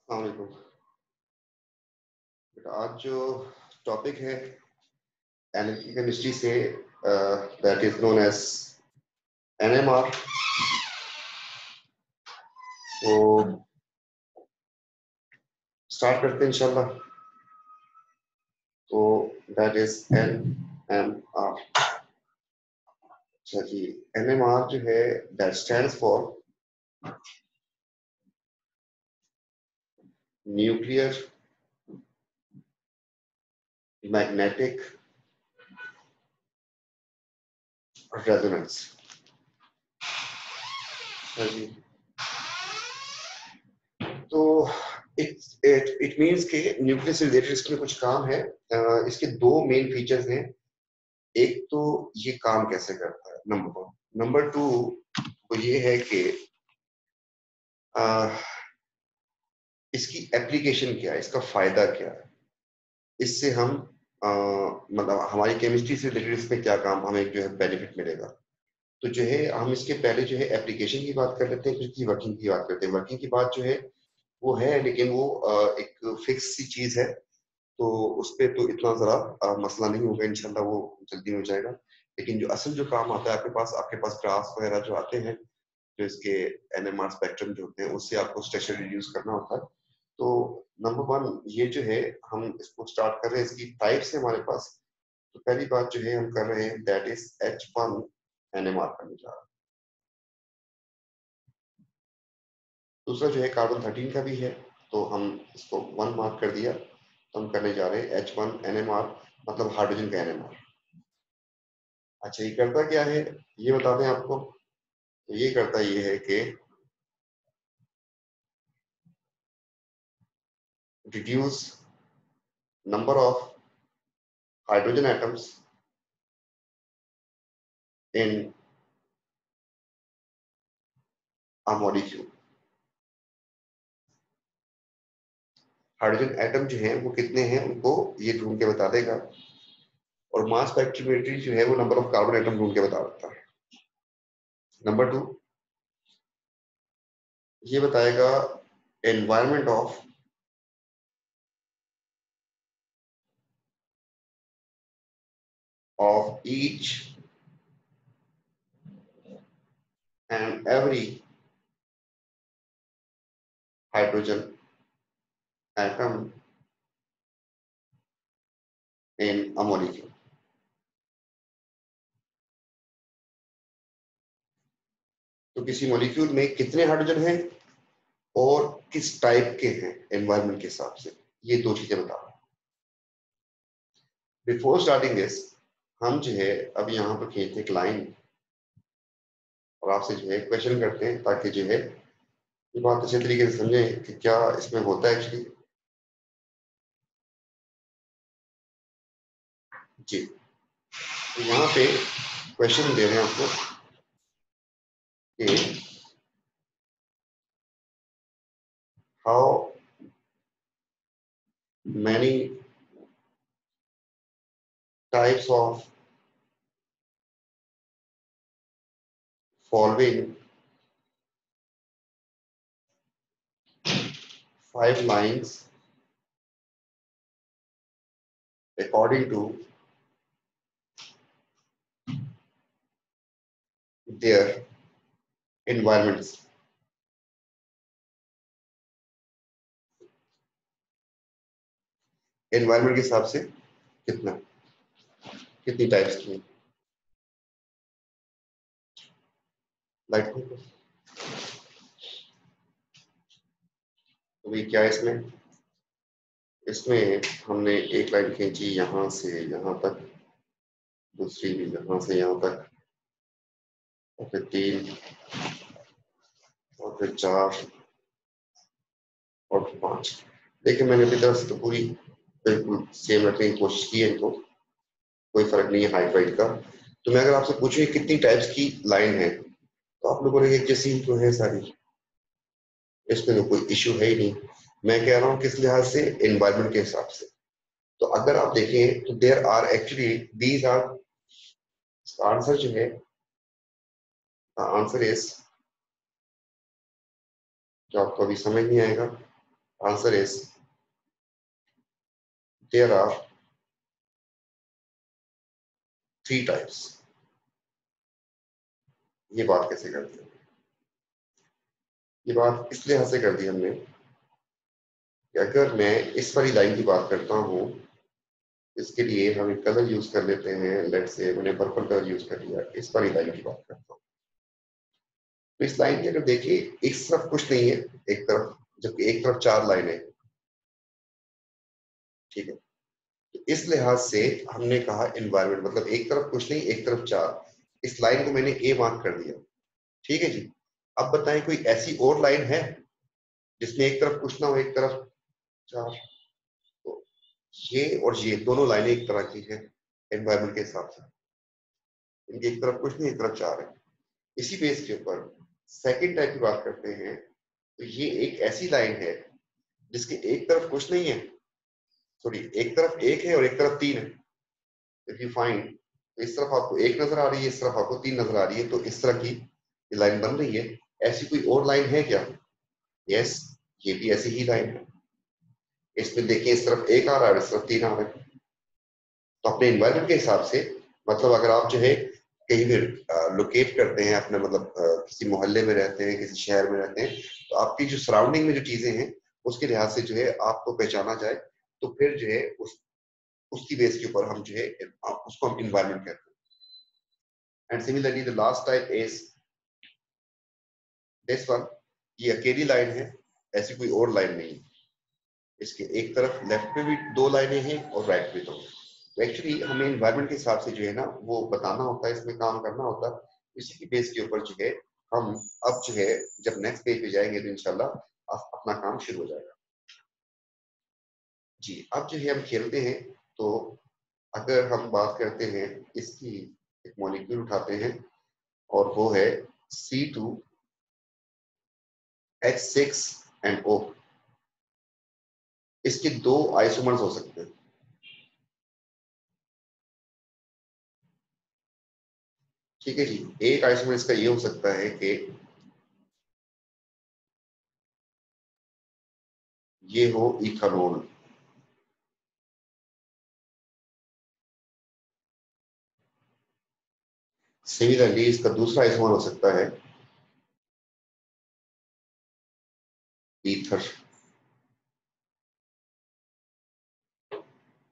अस्सलाम वालेकुम। बेटा आज जो टॉपिक है एनालिटिकल केमिस्ट्री से that is known as NMR. तो स्टार्ट करते हैं इंशाल्लाह। तो दैट इज एनएमआर। अच्छा जी, एनएमआर जो है that stands for nuclear magnetic resonance. अच्छा जी, तो इट इट इट मींस के न्यूक्लियस से रिलेटेड इसमें कुछ काम है। इसके दो मेन फीचर्स हैं। एक तो ये काम कैसे करता है, नंबर वन। नंबर टू वो ये है कि इसकी एप्लीकेशन क्या है, इसका फायदा क्या है, इससे हम मतलब हमारी केमिस्ट्री से रिलेटेड इसमें क्या काम हमें जो है बेनिफिट मिलेगा। तो जो है हम इसके पहले जो है एप्लीकेशन की बात कर लेते हैं, फिर इसकी वर्किंग की बात करते हैं। वर्किंग की बात जो है वो है, लेकिन वो एक फिक्स सी चीज है, तो उस पर तो इतना जरा मसला नहीं होगा, इंशाल्लाह वो जल्दी हो जाएगा। लेकिन जो असल जो काम आता है आपके पास ग्राफ्स वगैरह जो आते हैं, जो इसके एनएमआर स्पेक्ट्रम जो होते हैं, उससे आपको स्ट्रक्चर रिड्यूस करना होता है। तो नंबर वन ये जो है, हम इसको स्टार्ट कर रहे हैं, इसकी टाइप्स है हमारे पास। तो पहली बात जो है हम कर रहे हैं दैट इज H1 एनएमआर करने जा रहा है। दूसरा जो है कार्बन 13 का भी है, तो हम इसको 1 मार्क कर दिया। तो हम करने जा रहे हैं H1 एनएमआर, मतलब हाइड्रोजन का एनएमआर। अच्छा, ये करता क्या है ये बता दें आपको। तो ये करता ये है कि reduce number of hydrogen atoms in a molecule. Hydrogen atom जो है वो कितने हैं उनको ये ढूंढ के बता देगा, और मास स्पेक्ट्रोमेट्री जो है वो नंबर ऑफ कार्बन एटम ढूंढ के बता देता है। नंबर टू ये बताएगा environment of each and every hydrogen atom in a molecule. तो किसी मॉलिक्यूल में कितने हाइड्रोजन हैं और किस टाइप के हैं एनवायरमेंट के हिसाब से, ये दो चीजें बता रहा हूं। बिफोर स्टार्टिंग दिस, हम जो है अब यहाँ पर खींचते एक लाइन और आपसे जो है क्वेश्चन करते हैं, ताकि जो है ये बात अच्छे तरीके से समझें कि क्या इसमें होता है एक्चुअली। जी, तो यहाँ पे क्वेश्चन दे रहे हैं आपको कि how many types of following 5 lines according to their environments। Environment के हिसाब से कितना, कितनी टाइप्स की लाइट। तो भाई क्या है इसमें, इसमें हमने एक लाइन खींची यहाँ से यहाँ तक, दूसरी भी यहाँ से यहाँ तक, और फिर 3, और फिर 4, और फिर 5। देखिए मैंने अपनी तरफ से तो पूरी बिल्कुल सेम रखने की कोशिश की है इनको, कोई फर्क नहीं है हाइट वाइट का। तो मैं अगर आपसे पूछूं कितनी टाइप्स की लाइन है, तो आप लोगों ने एक जैसी तो है सारी, इसमें तो कोई इश्यू है ही नहीं। मैं कह रहा हूँ किस लिहाज से, एनवायरमेंट के हिसाब से। तो अगर आप देखें तो there are actually these are, answer जो है, आंसर इज, जो आपको अभी समझ नहीं आएगा, answer is there are 3 types. ये बात कैसे कर दी? ये बात इस लिहाज से कर दी हमने कि अगर मैं इस वाली लाइन की बात करता हूं, इसके लिए हम एक कलर यूज कर लेते हैं, लेट से मैंने पर्पल कलर यूज कर लिया, इस वाली लाइन की बात करता हूं। तो इस लाइन की अगर देखिए, इस तरफ कुछ नहीं है, एक तरफ, जबकि एक तरफ 4 लाइन है, ठीक है। तो इस लिहाज से हमने कहा एनवायरमेंट मतलब एक तरफ कुछ नहीं, एक तरफ 4। इस लाइन को मैंने ए मार्क कर दिया, ठीक है जी। अब बताएं कोई ऐसी और लाइन है जिसमें एक तरफ कुछ ना हो, एक तरफ 4? तो ये और ये दोनों लाइनें एक तरह की है एनवायरमेंट के हिसाब से, इनकी एक तरफ कुछ नहीं, एक तरफ 4 है। इसी बेस के ऊपर सेकंड टाइप की बात करते हैं, तो ये एक ऐसी लाइन है जिसके एक तरफ कुछ नहीं है, सॉरी एक तरफ 1 है और एक तरफ 3 है। इफ यू फाइंड, इस तरफ आपको 1 नजर आ रही है, इस तरफ आपको 3 नजर आ रही है, तो इस तरह की ये लाइन बन रही है। ऐसी कोई और लाइन है क्या? यस, ये भी ऐसी ही लाइन है। इसमें देखिए, इस तरफ 1 आ रहा है, इस तरफ 3 आ रहा है। तो अपने एनवायरमेंट के हिसाब से, मतलब अगर आप जो है कहीं भी लोकेट करते हैं अपने, मतलब किसी मोहल्ले में रहते हैं, किसी शहर में रहते हैं, तो आपकी जो सराउंडिंग में जो चीजें हैं उसके लिहाज से जो है आपको पहचाना जाए, तो फिर जो है उसकी बेस के ऊपर हम जो है उसको हम इन्वायरमेंट कहते हैं। And similarly the last type is this one. ये अकेली लाइन है, ऐसी कोई और लाइन नहीं। इसके एक तरफ लेफ्ट में भी 2 लाइनें हैं और राइट में 2। तो एक्चुअली हमें इन्वायरमेंट के हिसाब से जो है ना वो बताना होता है, इसमें काम करना होता है। इसी की बेस के ऊपर जो है हम अब जो है जब नेक्स्ट पेज पे जाएंगे तो इंशाल्लाह अपना काम शुरू हो जाएगा जी। अब जो है हम खेलते हैं। तो अगर हम बात करते हैं इसकी, एक मॉलिक्यूल उठाते हैं और वो है C2H6 एंड O। इसके 2 आइसोमर्स हो सकते हैं, ठीक है जी। एक आइसोमर इसका ये हो सकता है कि ये हो इथानॉल, सिमिलरली इसका दूसरा आइसोमर हो सकता है ईथर।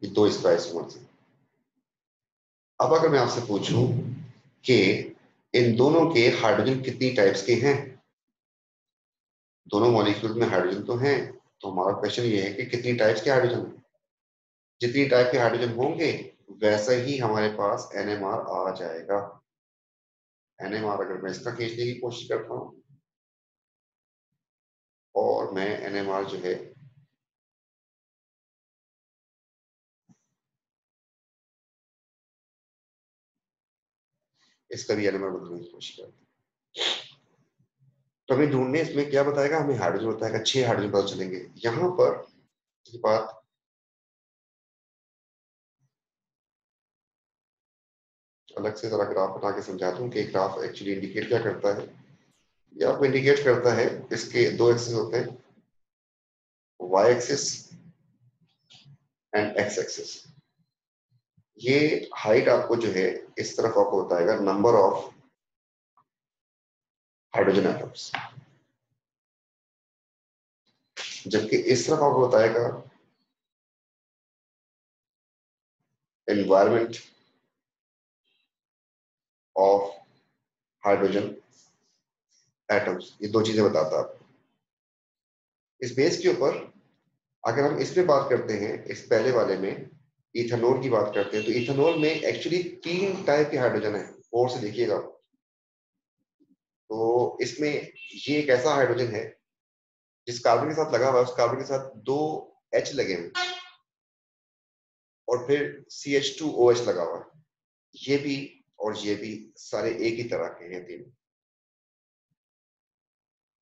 ये 2 इसका आइसोमर्स है। अब अगर मैं आपसे पूछूं कि इन दोनों के हाइड्रोजन कितनी टाइप्स के हैं, दोनों मॉलिक्यूल में हाइड्रोजन तो हैं, तो हमारा क्वेश्चन ये है कि कितनी टाइप्स के हाइड्रोजन हैं। जितनी टाइप के हाइड्रोजन होंगे वैसा ही हमारे पास NMR आ जाएगा। NMR अगर मैं इसका खींचने की कोशिश करता हूं और मैं NMR जो है इसका भी NMR बनाने की कोशिश करता हूं, तो हमें ढूंढने इसमें क्या बताएगा, हमें हाइड्रोजन बताएगा, 6 हाइड्रोजन पता चलेंगे। यहां पर ये बात अलग से जरा ग्राफ बना के समझा दूं कि ग्राफ एक्चुअली इंडिकेट क्या करता है। ये आपको इंडिकेट करता है, इसके 2 एक्सिस होते हैं, y axis and x axis. ये हाइट आपको जो है इस तरफ आपको बताएगा नंबर ऑफ हाइड्रोजन एटम्स, जबकि इस तरफ आपको बताएगा एनवायरमेंट ऑफ हाइड्रोजन एटम्स। ये 2 चीजें बताता है आपको। इस बेस के ऊपर अगर हम इसमें बात करते हैं, इस पहले वाले में इथेनॉल की बात करते हैं, तो इथेनॉल में एक्चुअली 3 टाइप के हाइड्रोजन है। और से देखिएगा, तो इसमें ये एक ऐसा हाइड्रोजन है जिस कार्बन के साथ लगा हुआ है, उस कार्बन के साथ 2 H लगे हुए और फिर CH2OH लगा हुआ है। ये भी और ये भी सारे एक ही तरह के हैं तीनों,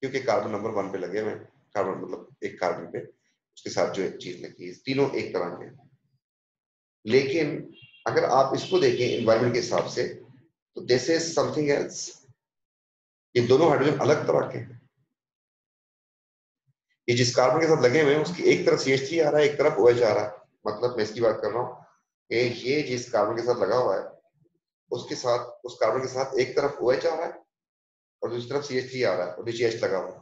क्योंकि कार्बन नंबर 1 पे लगे हुए हैं। कार्बन मतलब एक कार्बन पे उसके साथ जो एक चीज लगी है, तीनों एक तरह के हैं। लेकिन अगर आप इसको देखें एनवायरमेंट के हिसाब से, तो दिस इज समथिंग एल्स। ये दोनों हाइड्रोजन अलग तरह के हैं। ये जिस कार्बन के साथ लगे हुए हैं उसकी एक तरफ CH3 आ रहा है, एक तरफ OH आ रहा है। मतलब मैं इसकी बात कर रहा हूँ कि ये जिस कार्बन के साथ लगा हुआ है उसके साथ, उस कार्बन के साथ एक तरफ OH आ रहा है और दूसरी तरफ CH3 आ रहा है और नीचे H लगा हुआ है।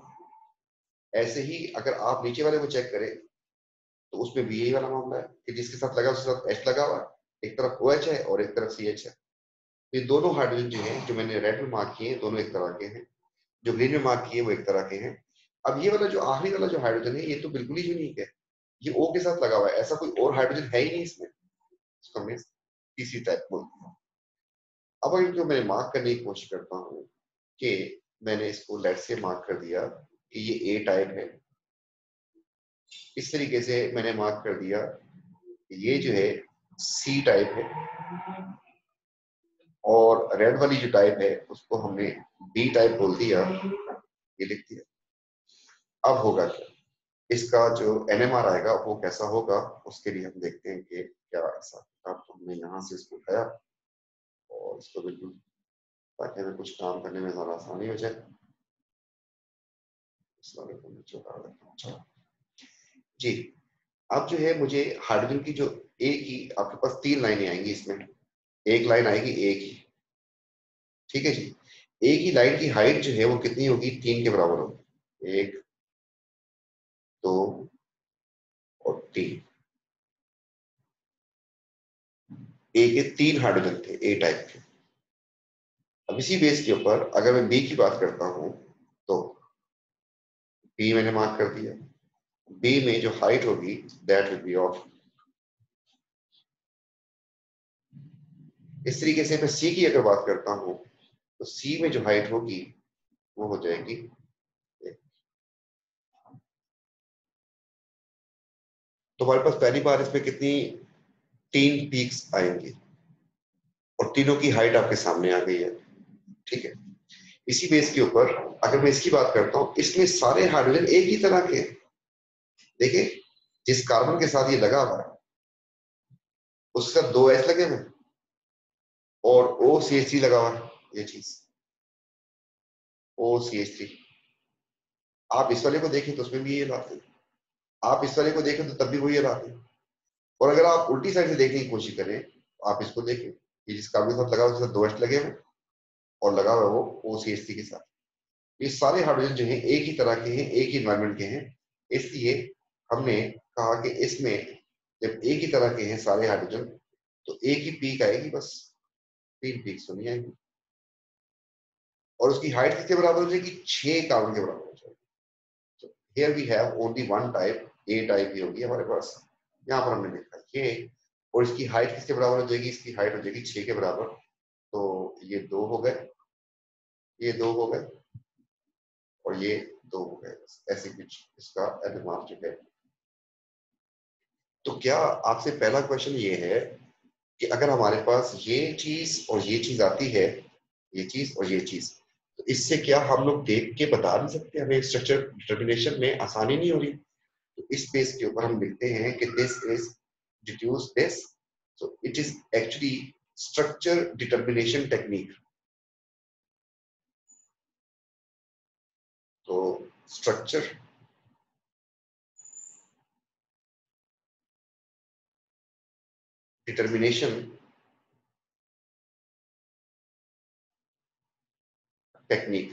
ऐसे ही अगर आप नीचे वाले को चेक करें तो उसमें भी यही वाला मामला है कि जिसके साथ लगा उसके साथ H लगा हुआ है, एक तरफ OH है और एक तरफ CH है। ये दोनों हाइड्रोजन जो है, जो मैंने रेड में मार्क किए हैं, दोनों एक तरह के हैं। जो ग्रीन में मार्क किए वो एक तरह के हैं। अब ये वाला जो आखिरी वाला जो हाइड्रोजन है ये तो बिल्कुल ही यूनिक है। ये O के साथ लगा हुआ है, ऐसा कोई और हाइड्रोजन है ही नहीं इसमें। इसको मैं तीसरी टाइप बोलता हूँ। अब अगर इनको मैं मार्क करने की कोशिश करता हूँ कि मैंने इसको लेट से मार्क कर दिया कि ये A टाइप है, इस तरीके से मैंने मार्क कर दिया कि ये जो है C टाइप है, और रेड वाली जो टाइप है उसको हमने B टाइप बोल दिया, ये लिख दिया। अब होगा क्या, इसका जो NMR आएगा वो कैसा होगा, उसके लिए हम देखते हैं कि क्या ऐसा। अब तो हमने यहाँ से इसको उठाया और इसको बिल्कुल, ताकि हमें कुछ काम करने में ज़्यादा आसानी हो जाए। इस वाले को मैं चुका देता हूँ। अच्छा जी, अब जो है मुझे हाइड्रोजन की जो एक ही, आपके पास 3 लाइनें आएंगी इसमें, एक लाइन आएगी एक ही, ठीक है जी। एक ही लाइन की हाइट जो है वो कितनी होगी, 3 के बराबर होगी। 1 2 और 3। ए के 3 हाइड्रोजन थे ए टाइप के। अब इसी बेस के ऊपर अगर मैं बी की बात करता हूं तो बी मैंने मार्क कर दिया। बी में जो हाइट होगी दैट विल बी ऑफ, इस तरीके से मैं सी की अगर बात करता हूं तो सी में जो हाइट होगी वो हो जाएगी। तो हमारे पास पहली बार इसमें कितनी, 3 पीक्स आएंगी और तीनों की हाइट आपके सामने आ गई है, ठीक है। इसी बेस के ऊपर अगर मैं इसकी बात करता हूं, इसमें सारे हाइड्रोजन एक ही तरह के हैं। देखिए जिस कार्बन के साथ ये लगा हुआ है उसके साथ 2 एस लगे हुए हैं और OCH3 लगा हुआ है, ये चीज OCH3। आप इस वाले को देखें तो उसमें भी ये लाते हैं, आप इस वाले को देखें तो तब भी वो ये लाते हैं। और अगर आप उल्टी साइड से देखने की कोशिश करें तो आप इसको देखें कि जिस कार्बन के साथ लगा हुआ है उसके साथ 2 एस लगे हुए हैं और लगा हुआ है वो OCH3 के साथ। ये सारे हाइड्रोजन जो है एक ही तरह के हैं, एक ही एनवायरमेंट के हैं। इसलिए हमने कहा कि इसमें जब एक ही तरह के हैं सारे हाइड्रोजन तो एक ही पीक आएगी बस, 3 पीक्स तो नहीं आएगी। और उसकी हाइट किसके बराबर हो जाएगी, 6 कार्बन के बराबर हो जाएगी। So here we have only one type, A type ही होगी हमारे पास। यहाँ पर हमने देखा ये, और इसकी हाइट किसके बराबर हो जाएगी, इसकी हाइट हो जाएगी 6 के बराबर। तो ये 2 हो गए, ये 2 हो गए और ये 2 हो गए, ऐसे कुछ इसका एनएमआर जो है। तो क्या आपसे पहला क्वेश्चन ये है कि अगर हमारे पास ये चीज और ये चीज आती है, ये चीज और ये चीज, तो इससे क्या हम लोग देख के बता नहीं सकते, हमें स्ट्रक्चर डिटर्मिनेशन में आसानी नहीं हो रही। तो इस बेस के ऊपर हम लिखते हैं कि this is deduce this, so it is actually structure determination technique. तो स्ट्रक्चर डिटर्मिनेशन टेक्निक,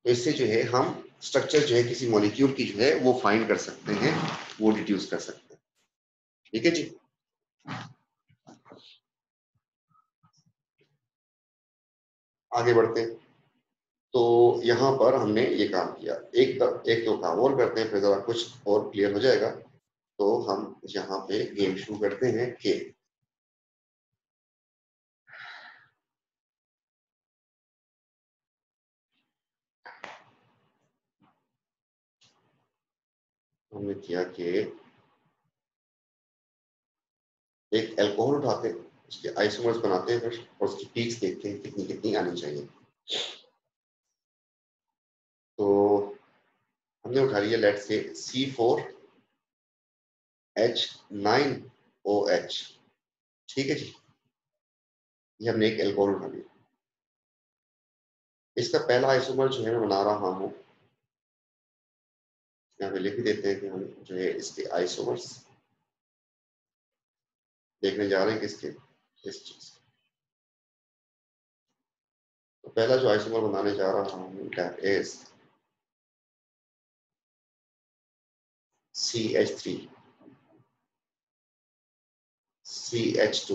तो इससे जो है हम स्ट्रक्चर जो है किसी मॉलिक्यूल की जो है वो फाइंड कर सकते हैं, वो डिड्यूस कर सकते हैं, ठीक है जी। आगे बढ़ते हैं। तो यहाँ पर हमने ये काम किया, एक तो काम और करते हैं फिर जरा कुछ और क्लियर हो जाएगा। तो हम यहाँ पे गेम शुरू करते हैं कि हमने किया कि एक अल्कोहल उठाते हैं, उसके आइसोमर्स बनाते हैं फिर, और उसकी पीक्स देखते हैं कितनी कितनी आनी चाहिए। तो हमने उठा लिया लेट से C4H9OH, ठीक है जी। ये हमने एक अल्कोहल उठा लिया। इसका पहला आइसोमर जो है मैं बना रहा हूँ यहाँ पे लिख ही देते हैं कि हम जो है इसके आइसोमर्स देखने जा रहे हैं किसके, इस चीज के। तो पहला जो आइसोमर बनाने जा रहा हूँ that is CH3 CH2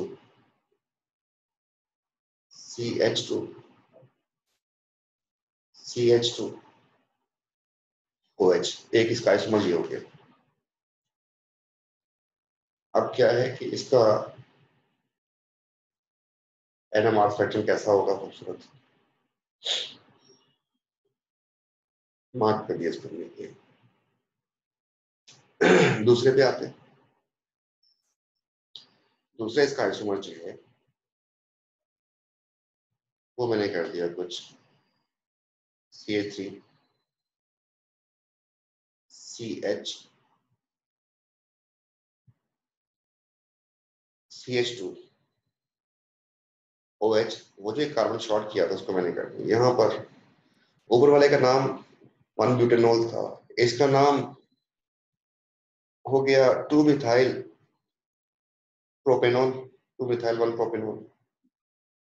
CH2 CH2 OH, एक इसका आइसोमर ये हो गया। अब क्या है कि इसका NMR फ्रैक्शन कैसा होगा, खूबसूरत मार्क कर दिया इसको हमने। दूसरे पे आते हैं। दूसरा इसका आइसोमर जो है वो मैंने कर दिया कुछ CH3 CH2 OH, वो जो एक कार्बन शॉर्ट किया था उसको मैंने कर दिया। यहाँ पर ऊपर वाले का नाम 1 ब्यूटेनॉल था, इसका नाम हो गया 2 मिथाइल प्रोपेनॉल, 2 मिथाइल 1 प्रोपेनॉल।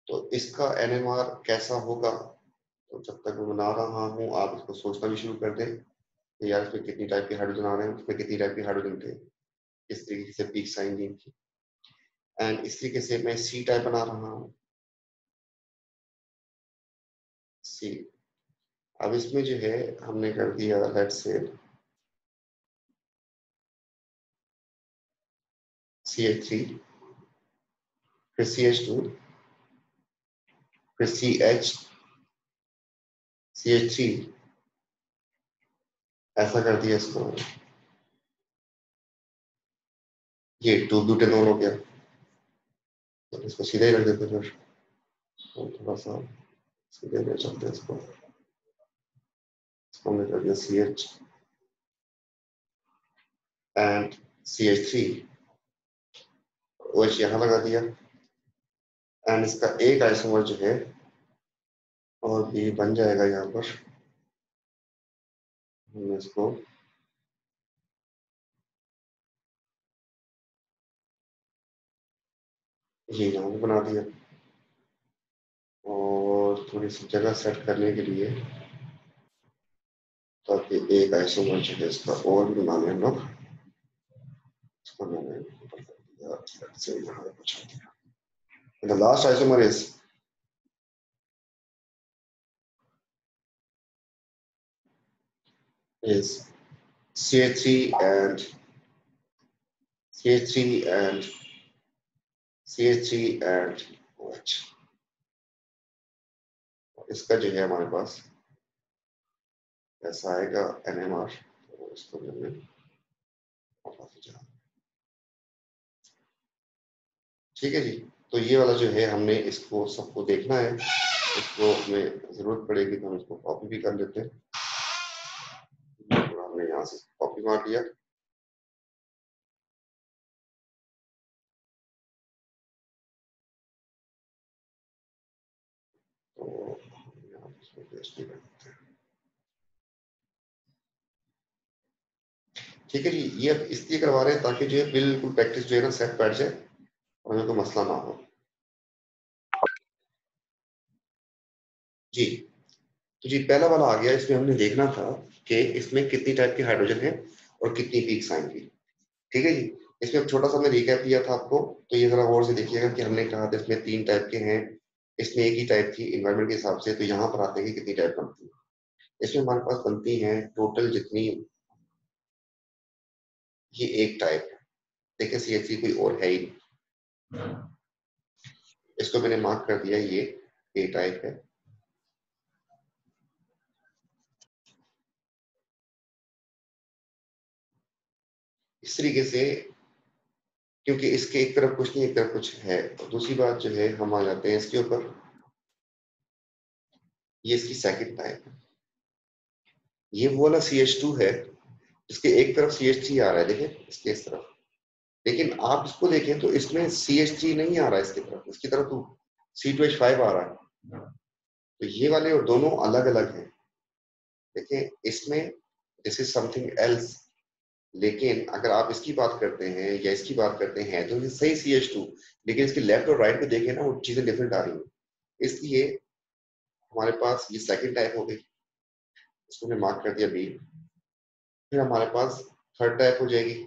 तो इसका NMR कैसा होगा, तो जब तक मैं बना रहा हूँ आप इसको सोचना भी शुरू कर दें कि यार इसमें कितनी टाइप के हाइड्रोजन आ रहे हैं, उसमें कितनी टाइप के हाइड्रोजन थे, किस तरीके से पीक साइन दी थी। एंड इस तरीके से मैं C टाइप बना रहा हूँ, C। अब इसमें जो है हमने कर दिया लेट्स से CH3, फिर CH2, फिर CH3, ऐसा कर दिया इसको। ये 2 ब्यूटेनॉल हो गया, तो इसको सीधा ही रख देते फिर, तो थोड़ा सा सीधे ले चलते हैं इसको हमने कर दिया CH एंड CH3, OH यहाँ लगा दिया। एंड इसका एक आइसोमर जो है और भी बन जाएगा यहाँ पर, हमने इसको ये यहाँ पे बना दिया। और थोड़ी सी जगह सेट करने के लिए ताकि एक आइसोमर जो है इसका और भी बना लें हम लोग, इसको मैंने ऊपर कर दिया, से यहाँ पे पहुंचा दिया। The last isomer is CH3 and CH3 and CH3 and OH। इसका जो है हमारे पास ऐसा आएगा NMR, तो इसको मैंने ठीक है जी। तो ये वाला जो है हमने इसको सबको देखना है, इसको हमें जरूरत पड़ेगी तो हम इसको कॉपी भी कर लेते हैं। तो हमने यहाँ से कॉपी मार लिया। तो यहाँ इसको पेस्ट भी कर देते हैं। ठीक है जी, ये अब इसलिए करवा रहे हैं ताकि जो है बिल्कुल प्रैक्टिस जो है ना सेट बैठ जाए और हमें कोई मसला ना हो। जी, तो जी पहला वाला आ गया, इसमें हमने देखना था कि इसमें कितनी टाइप के हाइड्रोजन है और कितनी पीक्स आएंगी। ठीक है जी, इसमें अब छोटा सा मैं रिकैप दिया था आपको, तो ये जरा गौर से देखिएगा कि हमने कहा था इसमें 3 टाइप के हैं, इसमें एक ही टाइप थी इन्वायरमेंट के हिसाब से। तो यहाँ पर आते हैं कि कितनी टाइप बनती है। इसमें हमारे पास बनती है टोटल जितनी, ये एक टाइप है। देखिए CH3 कोई और है ही, इसको मैंने मार्क कर दिया, ये ए टाइप है। इस तरीके से, क्योंकि इसके एक तरफ कुछ नहीं एक तरफ कुछ है। और दूसरी बात जो है हम आ जाते हैं इसके ऊपर, ये इसकी सेकंड टाइप है। ये वो वाला CH2 है जिसके एक तरफ CH3 आ रहा है, देखिए इसके इस तरफ। लेकिन आप इसको देखें तो इसमें CH3 नहीं आ रहा है इसकी तरफ, इसकी तरफ तो C2H5 आ रहा है। तो ये वाले और दोनों अलग अलग हैं। देखिए इसमें दिस इज समथिंग एल्स। लेकिन अगर आप इसकी बात करते हैं या इसकी बात करते हैं तो ये सही CH2, लेकिन इसके लेफ्ट और राइट पे देखें ना, वो चीजें डिफरेंट आ रही हैं। इसलिए हमारे पास ये सेकंड टाइप हो गई, इसको हमने मार्क कर दिया बी। फिर हमारे पास थर्ड टाइप हो जाएगी,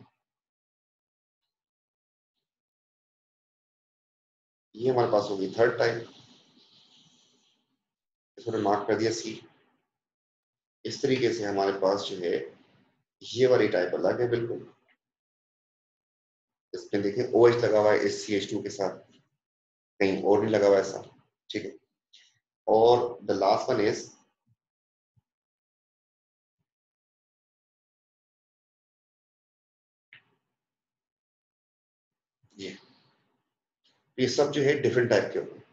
ये हमारे पास होगी थर्ड टाइप, इसको हमने मार्क कर दिया सी। इस तरीके से हमारे पास जो है ये वाली टाइप अलग है बिल्कुल। इसमें देखिए OH लगा हुआ है इस CH2 के साथ, कहीं और नहीं लगा हुआ ऐसा, ठीक है। और द लास्ट वन इज ये सब जो है डिफरेंट टाइप के होते हैं।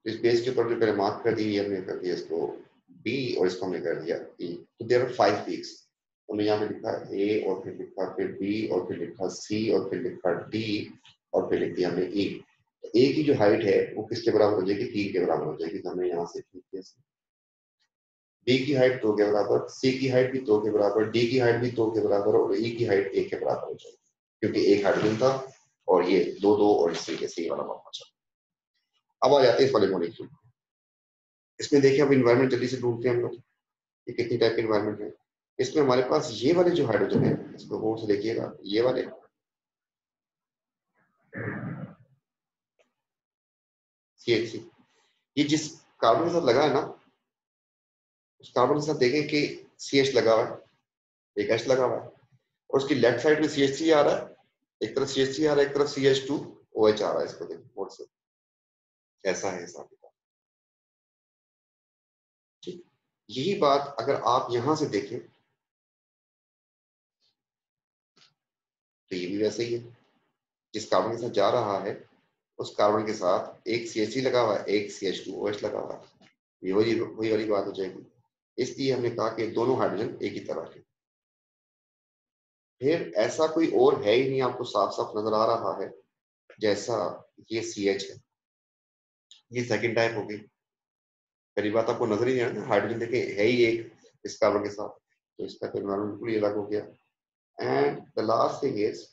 इस बेस के ऊपर जो पहले मार्क कर दी, हमने कर दिया इसको बी और इसको हमने कर दिया ई। तो देयर आर 5 पीक्स। हमने यहाँ पे लिखा ए और फिर लिखा फिर बी और फिर लिखा सी और फिर लिखा डी और फिर लिख दिया हमने ई। तो ए की जो हाइट है वो किसके बराबर हो जाएगी? 3 के बराबर हो जाएगी। तो हमने यहाँ से बी की हाइट 2 के बराबर, सी की हाइट भी 2 के बराबर, डी की हाइट भी 2 के बराबर और ई की हाइट 1 के बराबर हो जाएगी, क्योंकि एक हाइड्रोजन था और ये दो दो और इस तरीके से ये वाला बचा। अब आ जाते हैं इस वाले मॉलिक्यूल। इसमें देखिए अब इन्वायरमेंट जल्दी से ढूंढते हैं हम लोग, ये कितनी टाइप के इन्वायरमेंट है। इसमें हमारे पास ये वाले जो हाइड्रोजन है, इसको गौर से देखिएगा, ये वाले CH3, ये जिस कार्बन के साथ लगा है ना, उस कार्बन के साथ देखें कि CH लगा हुआ है, एक H लगा हुआ है, और उसकी लेफ्ट साइड में CH3 आ रहा है, एक तरफ CH3 आ रहा है, एक तरफ CH2OH आ रहा है। इसको देखिए गौर से, ऐसा है हिसाब किताब, ठीक। यही बात अगर आप यहां से देखें तो ये भी वैसे ही है। जिस कार्बन के साथ जा रहा है उस कार्बन के साथ एक CH3 लगा हुआ है, एक CH2OH लगा हुआ है, ये वही वही वाली बात हो जाएगी। इसलिए हमने कहा कि दोनों हाइड्रोजन एक ही तरह के। फिर ऐसा कोई और है ही नहीं, आपको साफ साफ नजर आ रहा है, जैसा ये CH है, ये सेकंड टाइप होगी। पहली बात आपको नजर ही नहीं आ रहा, हाइड्रोजन देखे है ही एक इस कार्बन के साथ, तो इसका तो एनवायरमेंट बिल्कुल ही अलग हो गया। And the last thing is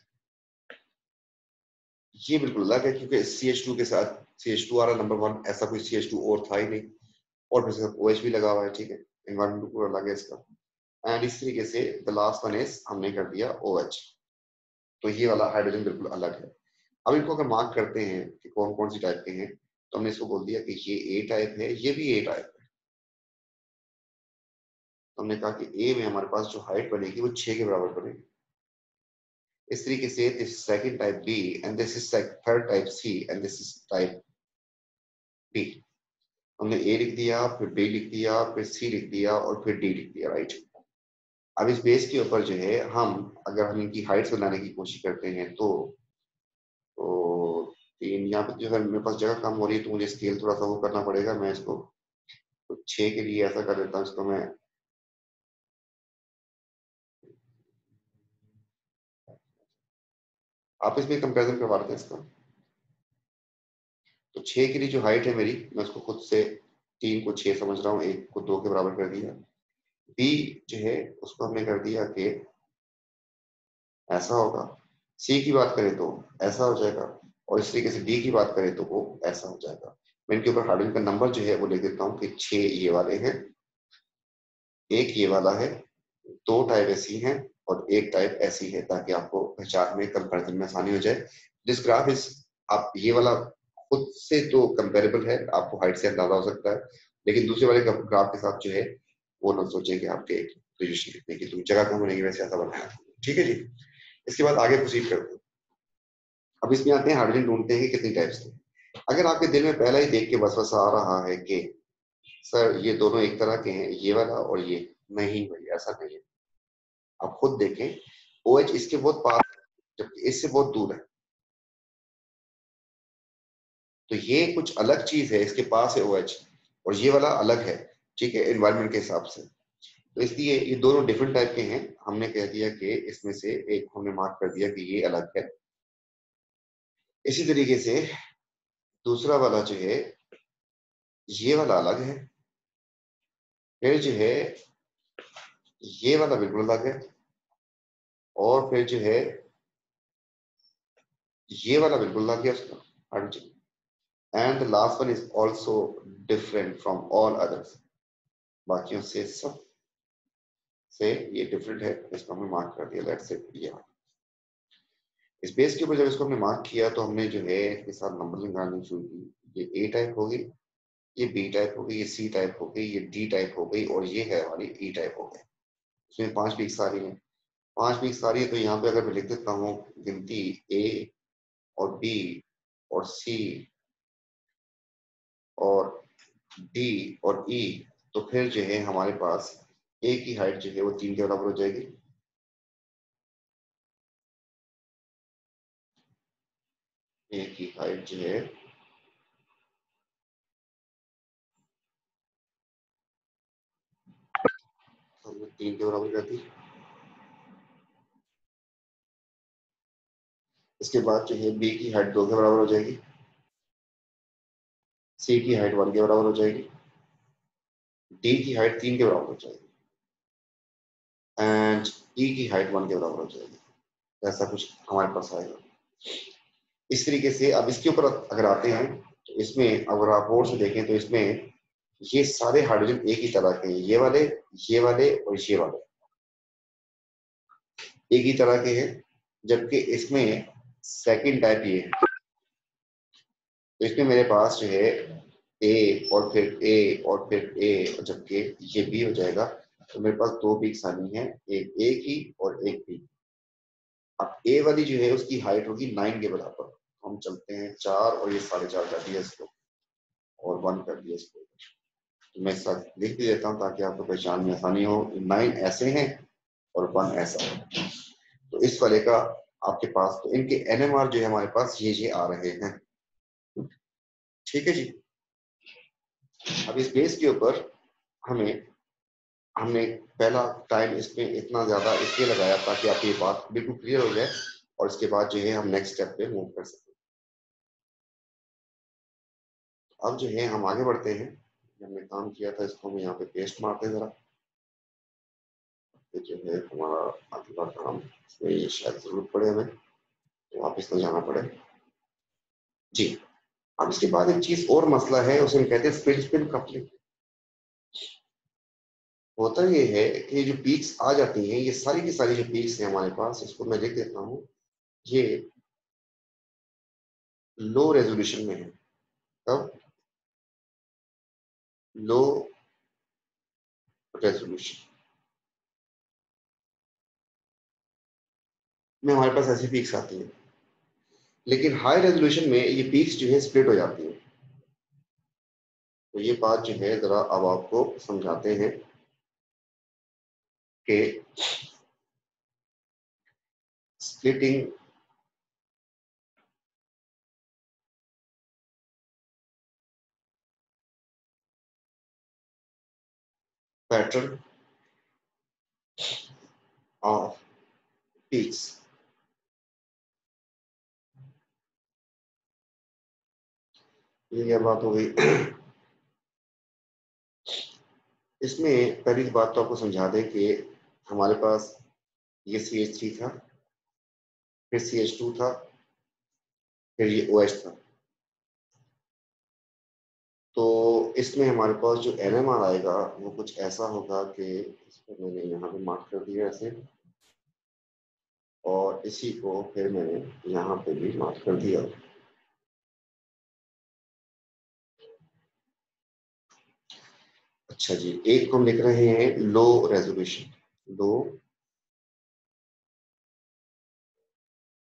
ये बिल्कुल अलग है, क्योंकि CH2 के साथ CH2 आ रहा है नंबर 1, ऐसा कोई CH2 और था ही नहीं, और फिर OH भी लगा हुआ है, ठीक है। एनवायरमेंट बिल्कुल अलग है इसका। एंड इस तरीके से द लास्ट वन इज हमने कर दिया OH। तो ये वाला हाइड्रोजन बिल्कुल अलग है। अब इनको अगर मार्क करते हैं कि कौन कौन सी टाइप के हैं, तो हमने इसको बोल दिया कि ये ए टाइप है, ये भी ए टाइप है। तो हमने कहा कि ए में हमारे पास जो हाइट बनेगी वो 6 के बराबर बनेगी। इस तरीके से this second type B and this is third type C and this is type D. हमने ए लिख दिया, फिर बी लिख दिया, फिर सी लिख दिया और फिर डी लिख दिया, राइट। अब इस बेस के ऊपर जो है हम अगर हम इनकी हाइट्स बनाने की कोशिश करते हैं तो तीन यहाँ पे जो है मेरे पास जगह कम हो रही है, तो मुझे स्केल थोड़ा सा वो करना पड़ेगा। मैं इसको तो 6 के लिए ऐसा कर देता हूँ, इसको मैं आप इसमें कंपेरिजन करवा देते हैं इसका। तो 6 के लिए जो हाइट है मेरी, मैं उसको खुद से 3 को 6 समझ रहा हूँ, 1 को 2 के बराबर कर दिया। बी जो है उसको हमने कर दिया कि ऐसा होगा। सी की बात करें तो ऐसा हो जाएगा, और इस तरीके से डी की बात करें तो वो ऐसा हो जाएगा। मैं इनके ऊपर हाइड्रोजन का नंबर जो है वो लिख देता हूँ कि 6 ये वाले हैं, एक ये वाला है, 2 टाइप ऐसी हैं और एक टाइप ऐसी है, ताकि आपको पहचान में कंपैरिजन में आसानी हो जाए। दिस ग्राफ इज, आप ये वाला खुद से तो कंपेरेबल है, आपको हाइट से अंदाजा हो सकता है, लेकिन दूसरे वाले ग्राफ के साथ जो है वो ना सोचें कि आपके पोजीशन लिखने की तो जगह कम होने की वजह से ऐसा बनाया, ठीक है जी। इसके बाद आगे प्रोसीड करते हैं। अब इसमें आते हैं हाइड्रोजन ढूंढते हैं कि कितनी टाइप्स के। अगर आपके दिल में पहला ही देख के वसवसा आ रहा है कि सर ये दोनों एक तरह के हैं, ये वाला और ये, नहीं भाई ऐसा नहीं है। आप खुद देखें, OH इसके बहुत पास है, जबकि इससे बहुत दूर है, तो ये कुछ अलग चीज है, इसके पास है OH और ये वाला अलग है, ठीक है, एनवायरमेंट के हिसाब से। तो इसलिए ये दोनों डिफरेंट टाइप के हैं। हमने कह दिया कि इसमें से एक हमने मार्क कर दिया कि ये अलग है। इसी तरीके से दूसरा वाला जो है ये वाला अलग है। फिर जो है ये वाला बिल्कुल अलग है, और फिर जो है ये वाला बिल्कुल अलग है उसका। हाँ जी। And the last one is also different from all others, बाकियों से सब से ये डिफरेंट है, इसको हमने मार्क कर दिया। लेट्स से ये इस बेस के ऊपर जब इसको हमने मार्क किया तो हमने जो है इसके साथ नंबर लगानी शुरू की। ये ए टाइप होगी, ये बी टाइप हो गई, ये सी टाइप हो गई, ये डी टाइप हो गई, और ये है हमारी ई टाइप हो गई। इसमें 5 पीक्स आ रही है, 5 पीक्स आ रही है। तो यहाँ पे अगर मैं लिख देता हूँ गिनती ए और बी और सी और डी और ई, तो फिर जो है हमारे पास ए की हाइट जो है वो 3 के बराबर हो जाएगी। ए की हाइट जो है हमने 3 के बराबर कर दी। इसके बाद जो है बी की हाइट 2 के बराबर हो जाएगी, सी की हाइट 1 के बराबर हो जाएगी, डी की हाइट 3 के बराबर हो जाएगी, एंड ई की हाइट 1 के बराबर हो जाएगी। ऐसा कुछ हमारे पास आएगा। इस तरीके से अब इसके ऊपर अगर आते हैं तो इसमें अगर आप और से देखें तो इसमें ये सारे हाइड्रोजन एक ही तरह के हैं, ये वाले और ये वाले एक ही तरह के हैं। जबकि इसमें सेकंड टाइप ये है, तो इसमें मेरे पास जो है ए और फिर ए और फिर ए, जबकि ये बी हो जाएगा। तो मेरे पास 2 पीक्स आनी है, एक ए की और एक बी। अब ए वाली जो है उसकी हाइट होगी 9 के बराबर। हम चलते हैं 4 और ये 4.5 कर दिया इसको, और 1 कर दिया इसको। तो मैं साथ लिख भी देता हूँ ताकि आपको पहचान में आसानी हो। 9 ऐसे हैं और 1 ऐसा है। तो इस वाले का आपके पास, तो इनके एनएमआर जो है हमारे पास ये आ रहे हैं। ठीक है जी। अब इस बेस के ऊपर हमें हमने पहला टाइम इसमें इतना ज्यादा इसलिए लगाया ताकि आपकी ये बात बिल्कुल क्लियर हो जाए, और इसके बाद जो है हम नेक्स्ट स्टेप पे मूव कर सकें। अब जो है हम आगे बढ़ते हैं। हमने काम किया था इसको हम यहाँ पे पेस्ट मारते हैं जरा, तो जो है हमारा अगला काम इसमें ये शायद जरूरत पड़े हमें, तो वापस तो जाना पड़े जी। अब इसके बाद एक चीज और मसला है, उसे हम कहते हैं स्प्लिट स्पिन कपलिंग। होता ये है कि जो पीक्स आ जाती हैं, ये सारी की सारी जो पीक्स हैं हमारे पास, इसको मैं लिख देता हूँ, ये लो रेजोल्यूशन में है। तब लो रेजोल्यूशन में हमारे पास ऐसी पीक्स आती हैं, लेकिन हाई रेजोल्यूशन में ये पीक्स जो है स्प्लिट हो जाती है। तो ये बात जो है जरा अब आपको समझाते हैं कि स्प्लिटिंग पैटर्न ऑफ पीक्स। ये क्या बात हो गई। इसमें पहली बात तो आपको समझा दें कि हमारे पास ये CH3 था, फिर CH2 था, फिर ये OH था। तो इसमें हमारे पास जो NMR आएगा वो कुछ ऐसा होगा कि इसको मैंने यहाँ पे मार्क कर दिया ऐसे, और इसी को फिर मैंने यहाँ पे भी मार्क कर दिया। अच्छा जी, एक को हम लिख रहे हैं लो रेजोल्यूशन, लो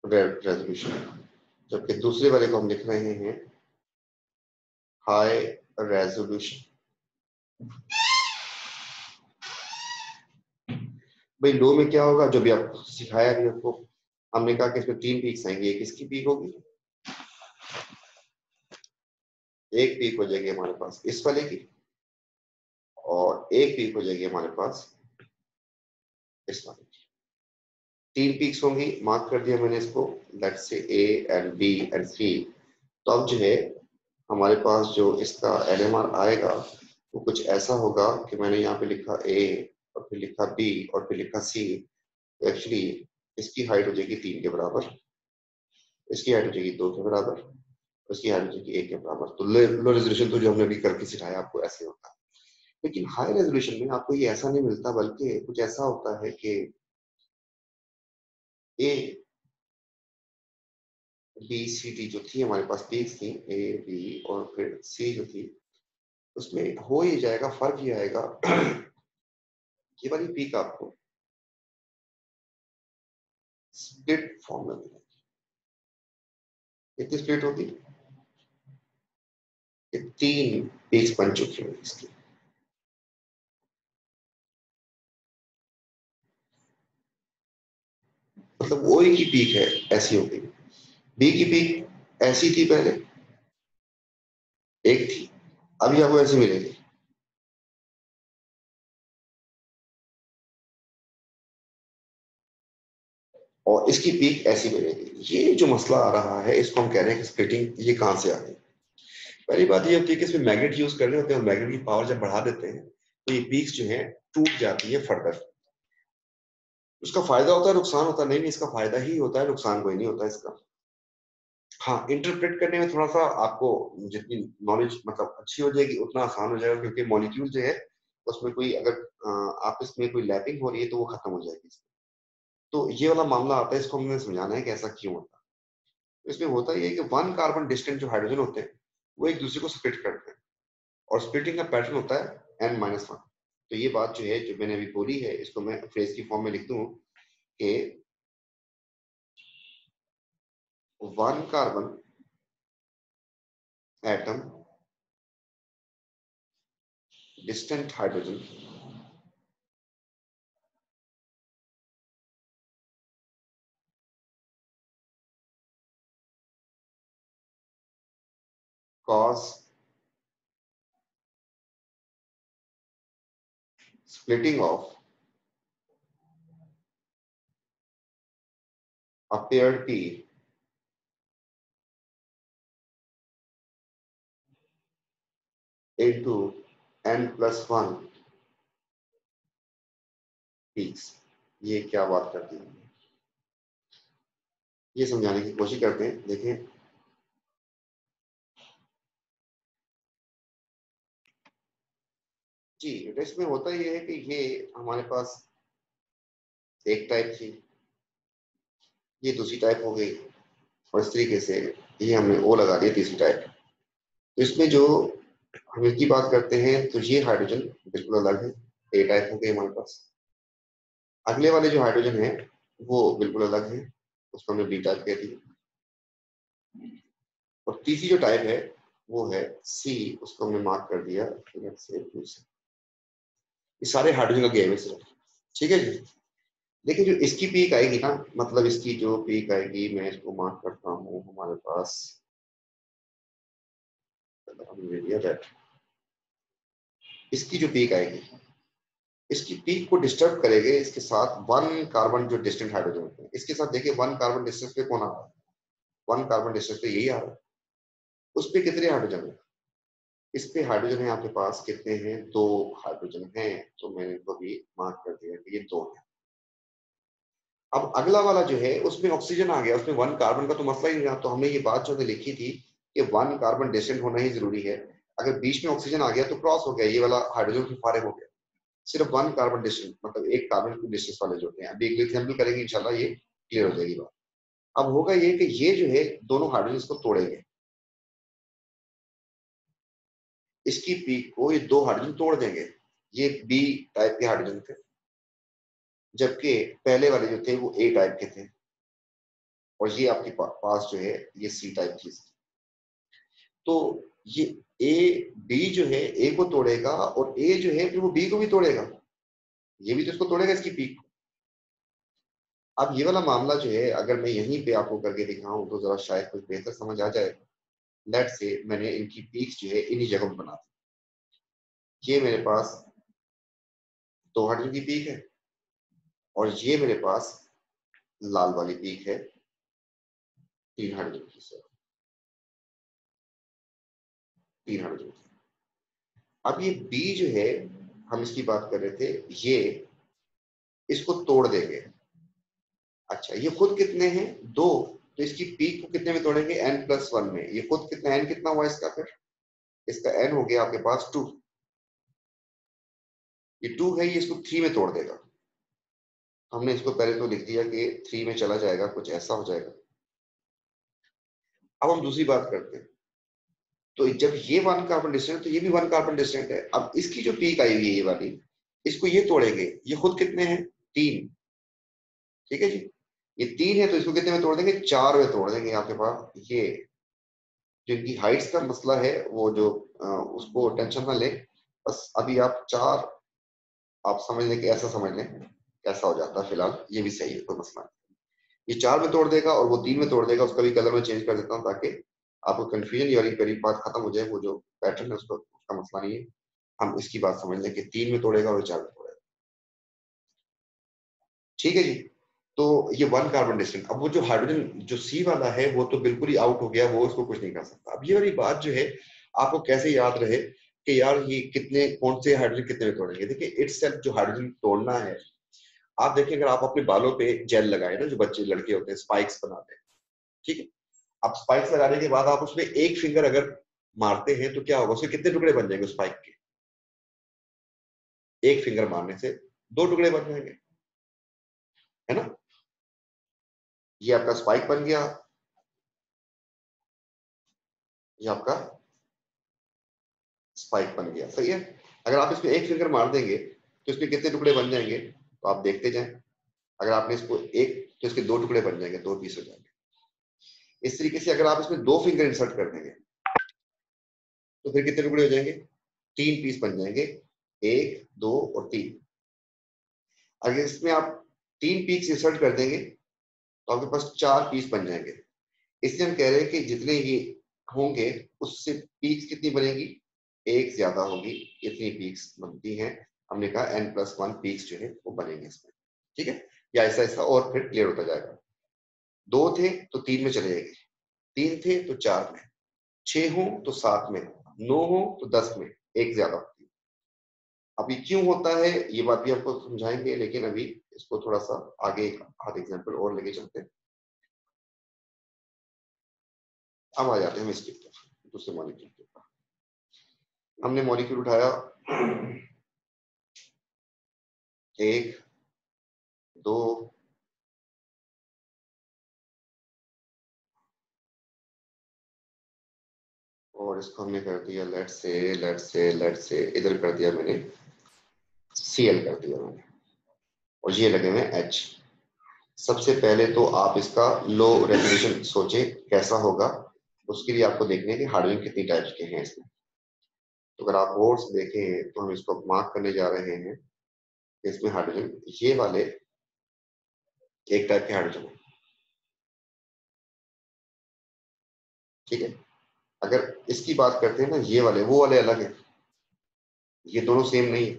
रेजोल्यूशन, जबकि दूसरे वाले को हम लिख रहे हैं हाई रेजोल्यूशन। भाई लो में क्या होगा, जो भी आपको सिखाया भी आपको, हमने कहा कि इसमें 3 पीक्स आएंगे। एक इसकी पीक होगी, एक पीक हो जाएगी हमारे पास इस वाले की, और एक पीक हो जाएगी हमारे पास इस वाले की। 3 पीक्स होंगी, मार्क कर दिया मैंने इसको, let's say A and B and C। तो अब जो है हमारे पास जो इसका NMR आएगा वो कुछ ऐसा होगा कि मैंने यहाँ पे लिखा A और फिर लिखा बी और फिर लिखा सी, तो एक्चुअली इसकी हाइट हो जाएगी 3 के बराबर, इसकी हाइट हो जाएगी 2 के बराबर, उसकी हाइट हो जाएगी 1 के बराबर। तो लो रेजोल्यूशन तो जो हमने अभी करके सिखाया आपको ऐसे होता है। लेकिन हाई रेजोल्यूशन में आपको ये ऐसा नहीं मिलता, बल्कि कुछ ऐसा होता है कि ए बी सी डी जो थी हमारे पास पीक्स थी, ए बी और फिर सी जो थी, उसमें हो ही जाएगा, फर्क ये आएगा ये वाली पीक आपको स्प्लिट फॉर्म में मिलेगी। कितनी स्प्लिट होगी? ये 3 पीक्स बन चुकी है इसकी। मतलब ओ की पीक है ऐसी हो गई, बी की पीक ऐसी थी पहले, एक थी, अभी आपको ऐसी मिलेगी। और इसकी पीक ऐसी मिलेगी। ये जो मसला आ रहा है इसको हम कह रहे हैं कि स्प्लिटिंग ये कहां से आ गई। पहली बात ये होती है कि इसमें मैग्नेट यूज कर रहे होते हैं, मैग्नेट की पावर जब बढ़ा देते हैं तो ये पीक्स जो है टूट जाती है फर्दर। उसका फायदा होता है, नुकसान होता है? नहीं नहीं, इसका फायदा ही होता है, नुकसान कोई नहीं होता इसका। हाँ, इंटरप्रेट करने में थोड़ा सा आपको जितनी नॉलेज मतलब अच्छी हो जाएगी उतना आसान हो जाएगा, क्योंकि मॉलिक्यूल जो है उसमें कोई अगर आपस में कोई लैपिंग हो रही है तो वो खत्म हो जाएगी। तो ये वाला मामला आता है, इसको हमने समझाना है कि ऐसा क्यों होता है। तो इसमें होता ये है कि 1 कार्बन डिस्टेंट जो हाइड्रोजन होते हैं वो एक दूसरे को स्प्लिट करते हैं, और स्प्लिटिंग का पैटर्न होता है n-1। तो ये बात जो है जो मैंने अभी बोली है इसको मैं फ्रेज की फॉर्म में लिख दूं कि 1 carbon atom distant hydrogen cause splitting of a paired P into n+1 peaks। ये क्या बात करती है, ये समझाने की कोशिश करते हैं। देखें, जी इसमें होता ये है कि ये हमारे पास एक टाइप थी, ये दूसरी टाइप हो गई, और इस तरीके से ये हमने ओ लगा दिया तीसरी टाइप। तो इसमें जो हम इसकी बात करते हैं तो ये हाइड्रोजन बिल्कुल अलग है, ए टाइप हो गई हमारे पास। अगले वाले जो हाइड्रोजन है वो बिल्कुल अलग है, उसको हमने बी टाइप कह दिया। और तीसरी जो टाइप है वो है सी, उसको हमने मार्क कर दिया से। ये सारे हाइड्रोजन का गेम है सिर्फ, ठीक है जी। लेकिन जो इसकी पीक आएगी ना, मतलब इसकी जो पीक आएगी, मैं इसको मार्क करता हूँ हमारे पास, हमने दिया दैट, इसकी जो पीक आएगी, इसकी पीक को डिस्टर्ब करेंगे इसके साथ 1 कार्बन जो डिस्टेंट हाइड्रोजन होते हैं, इसके साथ देखिए 1 कार्बन डिस्टेंस पे कौन आ रहा है, 1 कार्बन डिस्टेंस पे यही आ रहा है। उस पे कितने हाइड्रोजन है? इस पे हाइड्रोजन है आपके पास कितने हैं? 2 हाइड्रोजन हैं, तो मैंने इनको भी मार्क कर दिया कि ये 2 है। अब अगला वाला जो है उसमें ऑक्सीजन आ गया, उसमें 1 कार्बन का तो मसला ही नहीं रहा। तो हमने ये बात जो है लिखी थी कि 1 कार्बन डिस्टेंट होना ही जरूरी है। अगर बीच में ऑक्सीजन आ गया तो क्रॉस हो गया, ये वाला हाइड्रोजन फिर फारे हो गया। सिर्फ 1 कार्बन डिस्टेंस मतलब एक कार्बन की डिस्टेंस वाले जो होते हैं, अभी एक एग्जाम्पल करेंगे इंशाल्लाह, ये क्लियर हो जाएगी बात। अब होगा ये कि ये जो है दोनों हाइड्रोजन को तोड़ेंगे, इसकी पीक को ये 2 हाइड्रोजन तोड़ देंगे। ये बी टाइप के हाइड्रोजन थे, जबकि पहले वाले जो थे वो ए टाइप के थे, और ये आपके पास जो है ये सी टाइप की। तो ये ए बी जो है ए को तोड़ेगा, और ए जो है फिर वो बी को भी तोड़ेगा, ये भी तो इसको तोड़ेगा इसकी पीक। अब ये वाला मामला जो है अगर मैं यहीं पे आपको करके दिखाऊं तो जरा शायद कुछ बेहतर समझ आ जाए। लेट से मैंने इनकी पीक्स जो है इन्हीं जगह पर बना दी। ये मेरे पास 2 हाइड्रोजन की पीक है, और ये मेरे पास लाल वाली पीक है 3 हाइड्रोजन की, सर 3 हाइड्रोजन की। अब ये बी जो है हम इसकी बात कर रहे थे, ये इसको तोड़ देंगे। अच्छा, ये खुद कितने हैं? 2, तो इसकी पीक को कितने में तोड़ेंगे? n+1 में। ये खुद कितना, n कितना हुआ इसका? फिर इसका n हो गया आपके पास 2। ये 2 है, ये इसको 3 में तोड़ देगा। हमने इसको पहले तो लिख दिया कि 3 में चला जाएगा, कुछ ऐसा हो जाएगा। अब हम दूसरी बात करते हैं। तो जब ये 1 कार्बन डिस्टेंट, तो ये भी 1 कार्बन डिस्टेंट है। अब इसकी जो पीक आई हुई है ये वाली, इसको ये तोड़ेंगे। ये खुद कितने हैं? 3। ठीक है जी। ये 3 है, तो इसको कितने में तोड़ देंगे? 4 में तोड़ देंगे। आपके पास ये जिनकी हाइट्स का मसला है वो जो उसको टेंशन ना ले, बस अभी आप 4 आप समझ लें कि ऐसा समझ लें कैसा हो जाता है। फिलहाल ये भी सही है, कोई मसला नहीं। ये 4 में तोड़ देगा और वो 3 में तोड़ देगा। उसका भी कलर में चेंज कर देता हूँ ताकि आपको कंफ्यूजन वाली पहली बात खत्म हो जाए। वो जो पैटर्न है उसको, उसका मसला नहीं है। हम इसकी बात समझ लें कि 3 में तोड़ेगा और 4 में तोड़ेगा। ठीक है जी। तो ये 1 कार्बन डिस्टेंट। अब वो जो हाइड्रोजन जो सी वाला है वो तो बिल्कुल ही आउट हो गया, वो उसको कुछ नहीं कर सकता। अब ये वाली बात जो है आपको कैसे याद रहे कि यार ये कितने, कौन से हाइड्रोजन कितने में तोड़ेंगे। देखिए इटसेल्फ जो हाइड्रोजन तोड़ना है, आप देखिए अगर आप अपने बालों पे जेल लगाए ना, जो बच्चे लड़के होते हैं स्पाइक्स बनाते हैं, ठीक है। अब स्पाइक्स लगाने के बाद आप उसमें एक फिंगर अगर मारते हैं तो क्या होगा? उसके कितने टुकड़े बन जाएंगे स्पाइक के? एक फिंगर मारने से 2 टुकड़े बन जाएंगे, है ना। ये आपका स्पाइक बन गया, ये आपका स्पाइक बन गया, सही है। अगर आप इसमें एक फिंगर मार देंगे तो इसमें कितने टुकड़े बन जाएंगे? तो आप देखते जाएं। अगर आपने इसको एक, तो इसके 2 टुकड़े बन जाएंगे, 2 पीस हो जाएंगे। इस तरीके से अगर आप इसमें 2 फिंगर इंसर्ट कर देंगे तो फिर कितने टुकड़े हो जाएंगे? 3 पीस बन जाएंगे, 1, 2 और 3। अगर इसमें आप 3 पीस इंसर्ट कर देंगे तो आपके पास 4 पीस बन जाएंगे। इसलिए हम कह रहे हैं कि जितने ये होंगे उससे पीक्स कितनी बनेगी? एक ज्यादा होगी, इतनी पीक्स बनती हैं। हमने कहा n+1 पीक्स जो है वो बनेंगे इसमें। ठीक है, या ऐसा ऐसा और फिर क्लियर होता जाएगा। 2 थे तो 3 में चले जाएंगे, 3 थे तो 4 में, 6 हो तो 7 में, 9 हो तो 10 में, एक ज्यादा होती है। अभी क्यों होता है ये बात भी आपको समझाएंगे, लेकिन अभी इसको थोड़ा सा आगे एक आध एग्जाम्पल और लेके चलते हैं। अब आ जाते हैं हम इसके दूसरे मॉलिक्यूल के ऊपर। हमने मॉलिक्यूल उठाया 1, 2, और इसको हमने कर दिया लेट से इधर कर दिया मैंने Cl कर दिया मैंने, और ये लगे हुए H। सबसे पहले तो आप इसका लो रेजोल्यूशन सोचे कैसा होगा। उसके लिए आपको देखने के हाइड्रोजन कितनी टाइप्स के हैं इसमें। तो अगर आप गौर से देखें तो हम इसको मार्क करने जा रहे हैं। इसमें हाइड्रोजन ये वाले एक टाइप के हाइड्रोजन है, ठीक है। अगर इसकी बात करते हैं ना, ये वाले वो वाले अलग है, ये दोनों सेम नहीं है,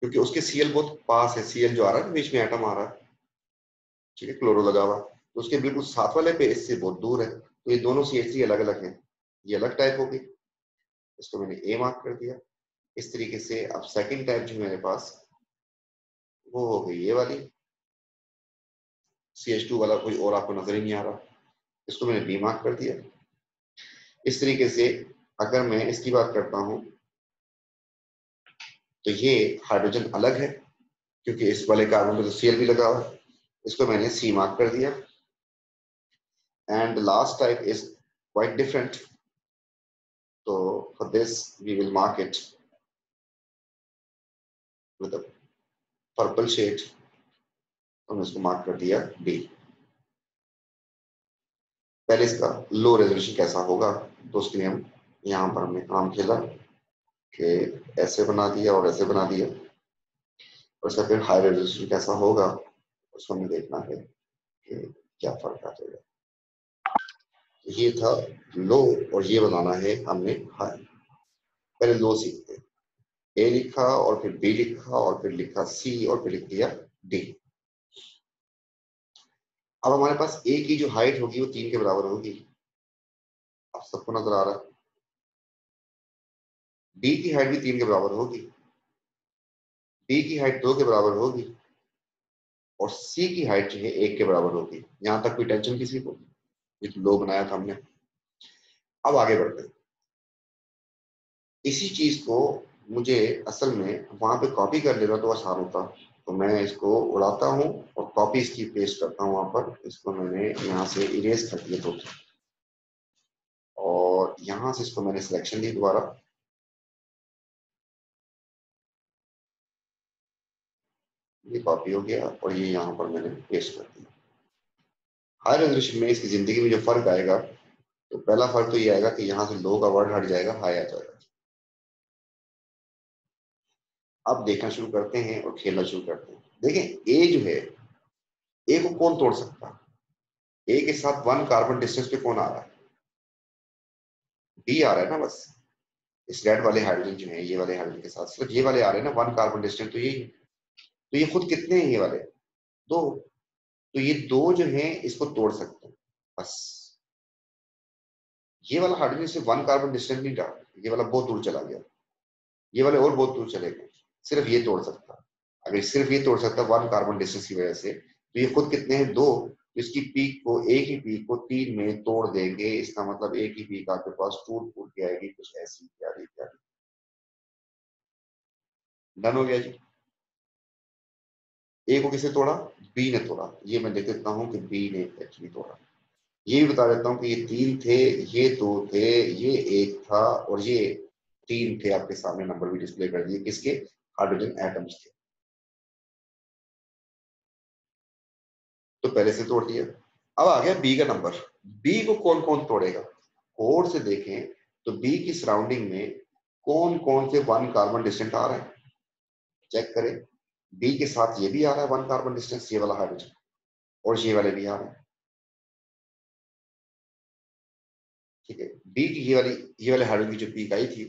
क्योंकि उसके Cl बहुत पास है। Cl जो आ रहा है बीच में एटम आ रहा है, ठीक है, क्लोरो लगा हुआ, तो उसके बिल्कुल साथ वाले पे इससे बहुत दूर है। तो ये दोनों CH3 अलग अलग हैं, ये अलग टाइप होगी। इसको मैंने ए मार्क कर दिया। इस तरीके से अब सेकंड टाइप जो मेरे पास वो हो गई ये वाली, CH2 वाला कोई और आपको नजर ही नहीं आ रहा, इसको मैंने बी मार्क कर दिया। इस तरीके से अगर मैं इसकी बात करता हूं तो ये हाइड्रोजन अलग है, क्योंकि इस वाले कार्बन में तो Cl भी लगा हुआ है, इसको मैंने सी मार्क कर दिया। And last type is quite different, तो for this we will mark it with a purple shade, हमने इसको मार्क कर दिया डी। पहले इसका लो रेजोल्यूशन कैसा होगा, तो उसके लिए हम यहाँ पर हमने काम खेला कि ऐसे बना दिया और ऐसे बना दिया, और उसका फिर हाई रेजोल्यूशन कैसा होगा उसको हमें देखना है कि क्या फर्क आ जाएगा। ये था लो, और ये बनाना है हमने हाई। पहले लो सीखते हैं। ए लिखा और फिर बी लिखा और फिर लिखा सी और फिर लिख दिया डी। अब हमारे पास ए की जो हाइट होगी वो 3 के बराबर होगी, अब सबको नजर आ रहा है। डी की हाइट भी 3 के बराबर होगी, बी की हाइट 2 के बराबर होगी और सी की हाइट जो है 1 के बराबर होगी। यहां तक कोई टेंशन किसी को? ये तो लो बनाया था हमने। अब आगे बढ़ते हैं। इसी चीज को मुझे असल में वहां पे कॉपी कर लेना तो आसान होता, तो मैं इसको उड़ाता हूँ और कॉपी इसकी पेस्ट करता हूँ वहां पर। इसको मैंने यहाँ से इरेज कर दिया तो, और यहाँ से इसको मैंने सिलेक्शन दी दोबारा, ये कॉपी हो गया और ये यहाँ पर मैंने पेस्ट कर दिया। हाई रेजोल्यूशन में इसकी जिंदगी में जो फर्क आएगा, तो पहला फर्क तो ये आएगा कि यहाँ से लो का वर्ड हट जाएगा, हाई आ जाएगा। अब देखना शुरू करते हैं और खेलना शुरू करते हैं। देखें ए जो है, ए को कौन तोड़ सकता है? ए के साथ 1 कार्बन डिस्टेंस पे कौन आ रहा है? डी आ रहा है ना बस। इस रेड वाले हाइड्रोजन जो है, ये वाले हाइड्रोजन के साथ सिर्फ ये वाले आ रहे हैं ना, 1 कार्बन डिस्टेंस, तो यही है। तो ये खुद कितने हैं ये वाले? 2। तो ये 2 जो है इसको तोड़ सकते हैं बस। ये वाला हाइड्रोजन से 1 कार्बन डिस्टेंस नहीं रहा, ये वाला बहुत दूर चला गया, ये वाले और बहुत दूर चले गए। सिर्फ ये तोड़ सकता। अगर सिर्फ ये तोड़ सकता 1 कार्बन डिस्टेंस की वजह से, तो ये खुद कितने हैं? 2। इसकी पीक को, एक ही पीक को 3 में तोड़ देंगे। इसका मतलब एक ही पीक आपके पास टूट फूट के आएगी, कुछ ऐसी प्यारी प्यारी। डन हो गया जी। ए को किसे तोड़ा? बी ने तोड़ा। ये मैं लिख देता हूं कि बी ने एक्चुअली तोड़ा। ये भी बता देता हूं कि ये 3 थे, ये 2 थे, ये 1 था और ये 3 थे। आपके सामने नंबर भी डिस्प्ले कर दिए, किसके? हाइड्रोजन एटम्स के। तो पहले से तोड़ दिया। अब आ गया बी का नंबर। बी को कौन कौन तोड़ेगा? और से देखें तो बी की सराउंडिंग में कौन कौन से 1 कार्बन डिस्टेंट आ रहा है, चेक करें। बी के साथ ये भी आ रहा है 1 कार्बन डिस्टेंस, ये वाला हाइड्रोजन, और ये वाले भी आ रहे हैं। ठीक है, बी की ये वाले हाइड्रोजन की जो पीक आई थी,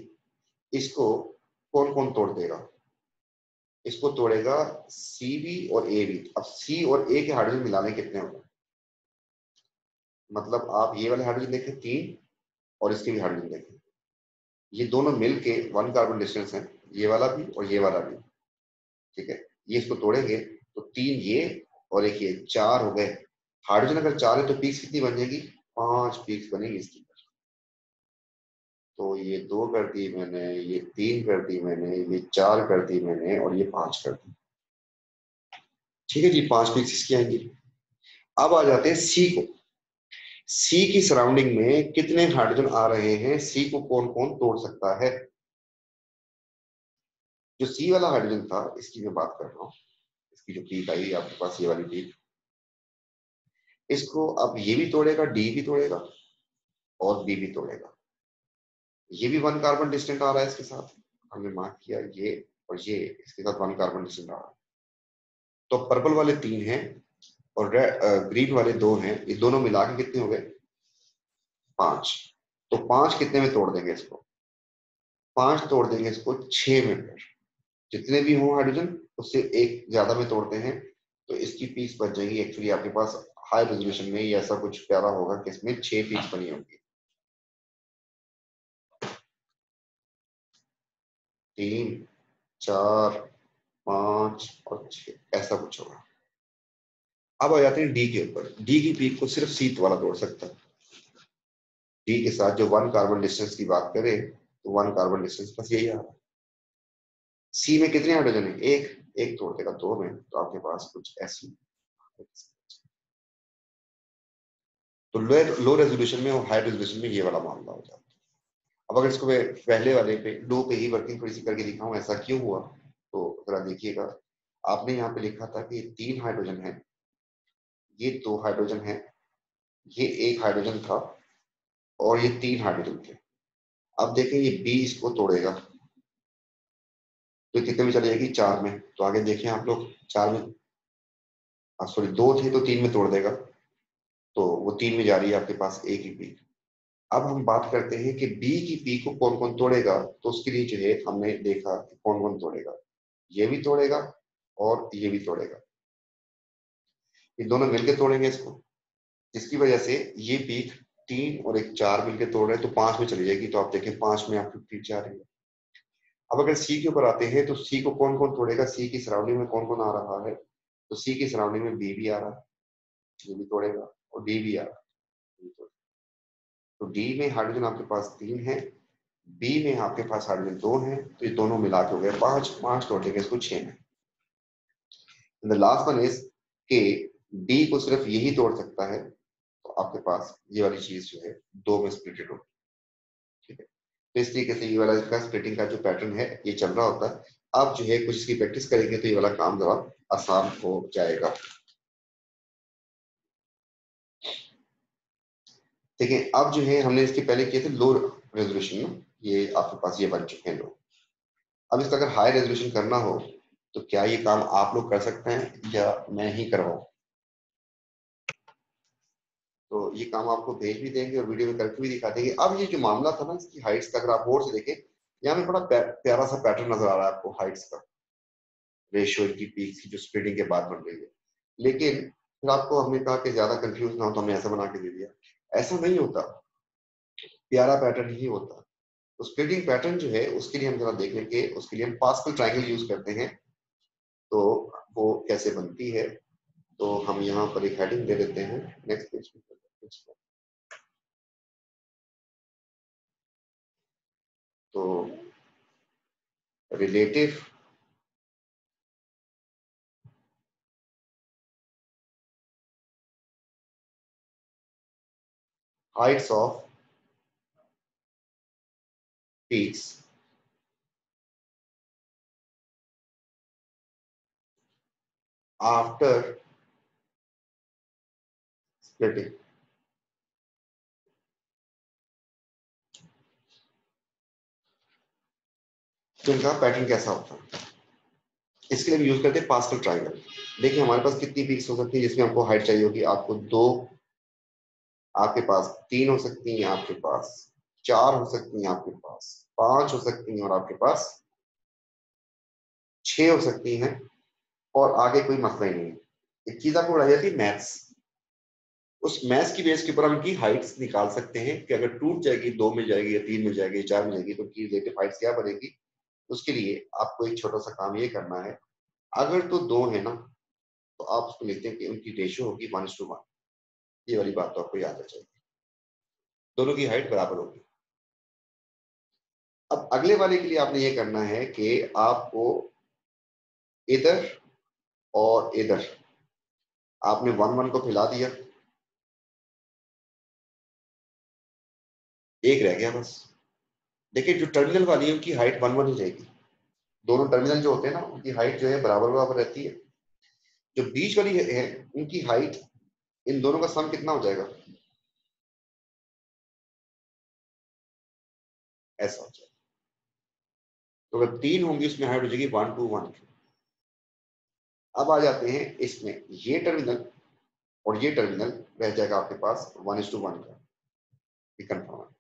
इसको कौन कौन तोड़ देगा? इसको तोड़ेगा सी बी और ए बी। अब सी और ए के हाइड्रोजन मिलाने कितने होंगे? मतलब आप ये वाले हाइड्रोजन देखें 3, और इसके भी हाइड्रोजन देखें, ये दोनों मिलके 1 कार्बन डिस्टेंस है, ये वाला भी और ये वाला भी। ठीक है, ये इसको तोड़ेंगे तो 3 ये और एक ये, 4 हो गए। हाइड्रोजन अगर 4 है तो पीक्स कितनी बन जाएगी? 5 पीक्स बनेगी इसकी। तो ये 2 कर दी मैंने, ये 3 कर दी मैंने, ये 4 कर दी मैंने और ये 5 कर दी। ठीक है जी, 5 पीक्स इसकी आएंगी। अब आ जाते हैं सी को। सी की सराउंडिंग में कितने हाइड्रोजन आ रहे हैं? सी को कौन कौन तोड़ सकता है? जो सी वाला हाइड्रोजन था, इसकी मैं बात कर रहा हूँ। इसकी जो पीक आई आपके पास, ये वाली पीक, इसको अब ये भी तोड़ेगा, डी भी तोड़ेगा और बी भी तोड़ेगा। ये भी 1 कार्बन डिस्टेंट आ रहा है इसके साथ, हमने मार्क किया ये, और ये इसके साथ 1 कार्बन डिस्टेंट आ रहा है। तो पर्पल वाले 3 हैं और ग्रीन वाले 2 हैं, ये दोनों मिला के कितने हो गए? 5। तो 5 कितने में तोड़ देंगे इसको? 5 तोड़ देंगे इसको 6 में। फिर जितने भी हों हाइड्रोजन, उससे एक ज्यादा में तोड़ते हैं, तो इसकी पीस बच जाएगी। एक्चुअली आपके पास हाई रेजोल्यूशन में ये ऐसा कुछ प्यारा होगा कि इसमें 6 पीस बनी होंगी। 3, 4, 5 और 6, ऐसा कुछ होगा। अब आ जाते हैं डी के ऊपर। डी की पीक को सिर्फ सी वाला तोड़ सकता है। डी के साथ जो 1 कार्बन डिस्टेंस की बात करें, तो 1 कार्बन डिस्टेंस बस यही आ रहा है। सी में कितने हाइड्रोजन है? एक। एक तोड़ देगा 2 में, तो आपके पास कुछ ऐसी। तो लो रेजोल्यूशन में और हाई रेजोल्यूशन में ये वाला मामला हो जाता है। अब अगर इसको मैं पहले वाले पे, लो पे ही वर्किंग थोड़ी सी करके दिखाऊं ऐसा क्यों हुआ, तो जरा देखिएगा। आपने यहाँ पे लिखा था कि 3 हाइड्रोजन है, ये 2 हाइड्रोजन है, ये 1 हाइड्रोजन था और ये 3 हाइड्रोजन थे। अब देखें ये बी इसको तोड़ेगा, तो कितने में चली जाएगी? 4 में। तो आगे देखें आप लोग, 4 में, सॉरी 2 थे तो 3 में तोड़ देगा, तो वो 3 में जा रही है आपके पास एक ही पी। अब हम बात करते हैं कि बी की पी को कौन कौन तोड़ेगा, तो उसके लिए जो है हमने देखा कि कौन कौन तोड़ेगा। ये भी तोड़ेगा और ये भी तोड़ेगा, ये दोनों मिलकर तोड़ेंगे इसको, जिसकी वजह से ये पीक 3 और एक 4 मिलकर तोड़ रहे हैं, तो 5 में चली जाएगी। तो आप देखें 5 में आपकी पीक जा रही है। अब अगर सी के ऊपर आते हैं तो सी को कौन कौन तोड़ेगा, सी की सराउंडिंग में कौन कौन आ रहा है, तो सी की सराउंडिंग में बी भी आ रहा है, ये भी तोड़ेगा, और डी भी आ रहा है, तो डी में हाइड्रोजन आपके पास 3 है, बी में आपके पास हाइड्रोजन 2 है, तो ये दोनों मिला के हो गए 5, 5 तोड़ेंगे इसको 6 में। द लास्ट वन इज के डी को सिर्फ यही तोड़ सकता है, तो आपके पास ये वाली चीज जो है 2 में स्प्लिटेड होगी, ठीक है। तो इस तरीके से ये वाला इसका स्प्लिटिंग का जो पैटर्न है ये चल रहा होता है। आप जो है कुछ इसकी प्रैक्टिस करेंगे तो ये वाला काम जरा आसान हो जाएगा। देखिए अब जो है हमने इसके पहले किए थे लो रेजोल्यूशन में, ये आपके पास ये बन चुके हैं लो। अब इसका अगर हाई रेजोल्यूशन करना हो तो क्या ये काम आप लोग कर सकते हैं या मैं ही करवाऊं? तो ये काम आपको भेज भी देंगे और वीडियो में करके भी दिखा देंगे। अब ये जो मामला था ना इसकी हाइट्स का, अगर आप गौर से देखें यहाँ पे बड़ा प्यारा सा पैटर्न नजर आ रहा है आपको हाइट्स का, रेशियो इनकी पीक्स की जो स्प्लिटिंग के बाद बन रही है। लेकिन फिर आपको हमने कहा कि ज्यादा कंफ्यूज ना हो तो हमने ऐसा बना के दे दिया। ऐसा नहीं होता, प्यारा पैटर्न ही होता। तो स्प्लिटिंग पैटर्न जो है उसके लिए हम जरा देख लेंगे, उसके लिए हम पास्कल ट्रायंगल यूज करते हैं, तो वो कैसे बनती है। तो हम यहाँ पर एक हेडिंग दे देते हैं, नेक्स्ट पेज पे। तो relative heights of peaks after splitting। तो इनका पैटर्न कैसा होता है, इसके लिए हम यूज करते हैं पास्कल ट्रायंगल। देखिए हमारे पास कितनी पीक्स हो सकती है जिसमें हमको हाइट चाहिए होगी, आपको 2, आपके पास 3 हो सकती हैं, आपके पास 4 हो सकती हैं, आपके पास 5 हो सकती हैं, और आपके पास 6 हो सकती हैं, और आगे कोई मसला ही नहीं है। एक चीज आपको उड़ाई जाती है मैथ्स, उस मैथ्स की बेस के ऊपर हम इनकी हाइट्स निकाल सकते हैं कि अगर टूट जाएगी 2 में जाएगी या 3 में जाएगी या 4 में जाएगी तो उनकी रिलेटिव हाइट्स क्या बनेगी। उसके लिए आपको एक छोटा सा काम ये करना है, अगर तो 2 है ना तो आप उसको लिखते हैं कि उनकी रेशियो होगी 1:1। ये वाली बात तो आपको याद आ जाएगी, दोनों की हाइट बराबर होगी। अब अगले वाले के लिए आपने ये करना है कि आपको इधर और इधर आपने 1:1 को फैला दिया, एक रह गया बस। देखिए जो टर्मिनल वाली है उनकी हाइट 1:1 ही रहेगी, दोनों टर्मिनल जो होते हैं ना उनकी हाइट जो है बराबर बराबर रहती है। जो बीच वाली है उनकी हाइट, इन दोनों का सम कितना हो जाएगा, ऐसा हो जाएगा। तो अगर 3 होंगी उसमें हाइट हो जाएगी 1:1। अब आ जाते हैं इसमें, ये टर्मिनल और ये टर्मिनल रह जाएगा आपके पास 1:1 का, ये कंफर्म है।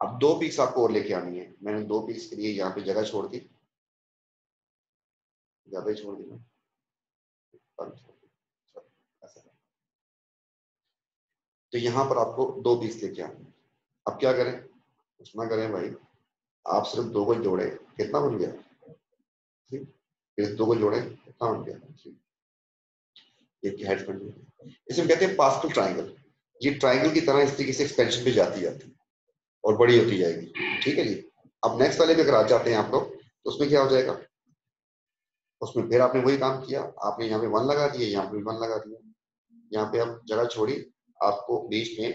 अब 2 पीक्स आपको और लेके आनी है, मैंने 2 पीक्स के लिए यहाँ पे जगह छोड़ दी, ज्यादा ही छोड़ दी ना, ऐसा। तो यहाँ पर आपको 2 पीक्स लेके आनी है। अब क्या करें, कुछ ना करें भाई, आप सिर्फ 2 को जोड़े, कितना बन गया, ठीक। फिर 2 को जोड़े कितना बन गया, ठीक। ये हेड बन गया, इसे हम कहते हैं पास्कल ट्राइंगल। ये ट्राइंगल की तरह इस तरीके से एक्सपेंशन पे जाती जाती है और बड़ी होती जाएगी, ठीक है जी। अब नेक्स्ट वाले पे अगर आ जाते हैं आप लोग तो उसमें क्या हो जाएगा, उसमें फिर आपने वही काम किया, आपने यहाँ पे 1 लगा दिया, यहाँ पे 1 लगा दिया, यहाँ पे आप जगह छोड़ी, आपको बीच में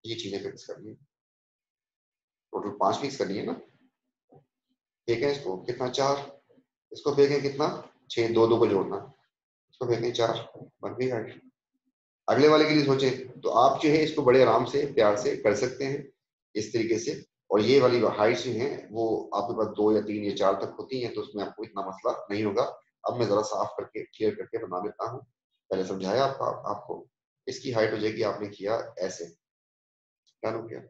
ये चीजें फिक्स करनी है। टोटल 5 फिक्स करनी है ना, ठीक है। इसको कितना 4, इसको फेंकें कितना 6, 2 2 को जोड़ना, इसको फेंकें 4, बन गई हाइट। अगले वाले के लिए सोचे तो आप जो है इसको बड़े आराम से प्यार से कर सकते हैं इस तरीके से। और ये वाली हाइट जो है वो आपके पास 2 या 3 या 4 तक होती है, तो उसमें आपको इतना मसला नहीं होगा। अब मैं जरा साफ करके क्लियर करके बना देता हूँ, पहले समझाया आपको। इसकी हाइट हो जाएगी, आपने किया ऐसे, क्या हो गया।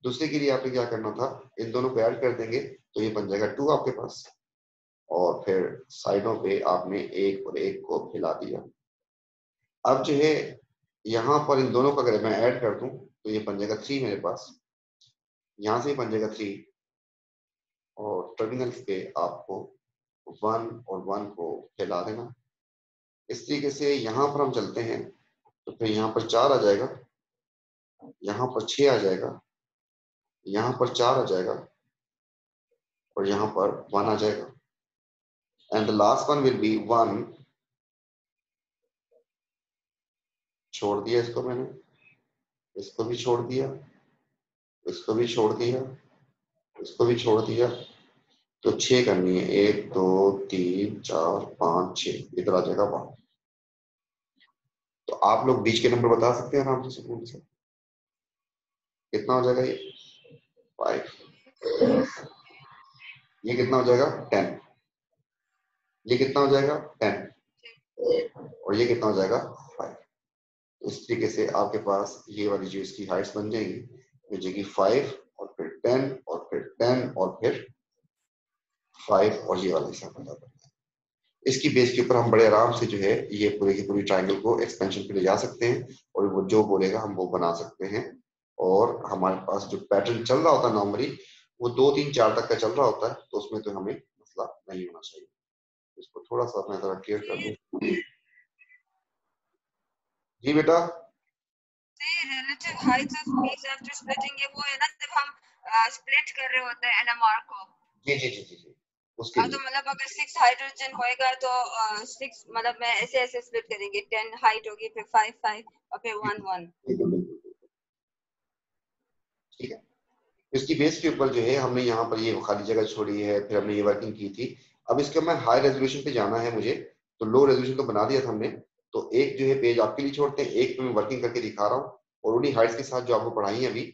दूसरे के लिए आपने क्या करना था, इन दोनों को ऐड कर देंगे तो ये बन जाएगा 2 आपके पास, और फिर साइडों पे आपने एक और एक को फैला दिया। अब जो है यहाँ पर इन दोनों को अगर मैं ऐड कर दूं तो ये बन जाएगा 3 मेरे पास, यहाँ से बन जाएगा 3, और टर्मिनल्स पे आपको 1 और 1 को फैला देना। इस तरीके से यहाँ पर हम चलते हैं तो फिर यहाँ पर 4 आ जाएगा, यहाँ पर 6 आ जाएगा, यहाँ पर 4 आ जाएगा और यहाँ पर 1 आ जाएगा। And the last one will be 1। छोड़ दिया इसको मैंने, इसको भी छोड़ दिया, इसको भी छोड़ दिया, इसको भी छोड़ दिया। तो 6 करनी है, 1 2 3 4 5 6, इधर आ जाएगा 1। तो आप लोग बीच के नंबर बता सकते हैं आराम से सुकून से। कितना हो जाएगा ये? 5। ये कितना हो जाएगा? 10। ये कितना हो जाएगा? 10। और ये कितना हो जाएगा? 5। इस तरीके से आपके पास ये वाली जो इसकी हाइट्स बन जाएगी, हो जाएगी 5 और फिर 10 और फिर 10 और फिर 5 और ये वाला हिसाब बता। इसकी बेस के ऊपर हम बड़े आराम से जो है ये पूरे की पूरी ट्राइंगल को एक्सपेंशन पे ले जा सकते हैं और वो जो बोलेगा हम वो बना सकते हैं। और हमारे पास जो पैटर्न चल रहा होता है नॉर्मली वो 2 3 4 तक का चल रहा होता है, तो उसमें तो हमें मसला नहीं होना चाहिए। इसको थोड़ा सा मैं जरा क्लियर कर दूं। जी बेटा। relative heights of peaks after splitting, ये वो है ना जब हम स्प्लिट कर रहे होते हैं NMR को। जी जी जी जी जी उसके तो लिए। मतलब अगर 6 हाइड्रोजन होएगा तो 6 मतलब मैं ऐसे ऐसे स्प्लिट करेंगे, 10 हाइट होगी, फिर 5 5 और फिर 1 1। बिल्कुल बिल्कुल ठीक है। इसकी बेस के ऊपर जो है हमने यहाँ पर ये खाली जगह छोड़ी है, फिर हमने ये वर्किंग की थी। अब इसके मैं हाई रेजोल्यूशन पे जाना है मुझे, तो लो रेजोल्यूशन तो बना दिया था हमने। तो एक जो है पेज आपके लिए छोड़ते हैं, एक पे मैं वर्किंग करके दिखा रहा हूँ और उन्हीं हाइट्स के साथ जो आपको पढ़ाई है अभी,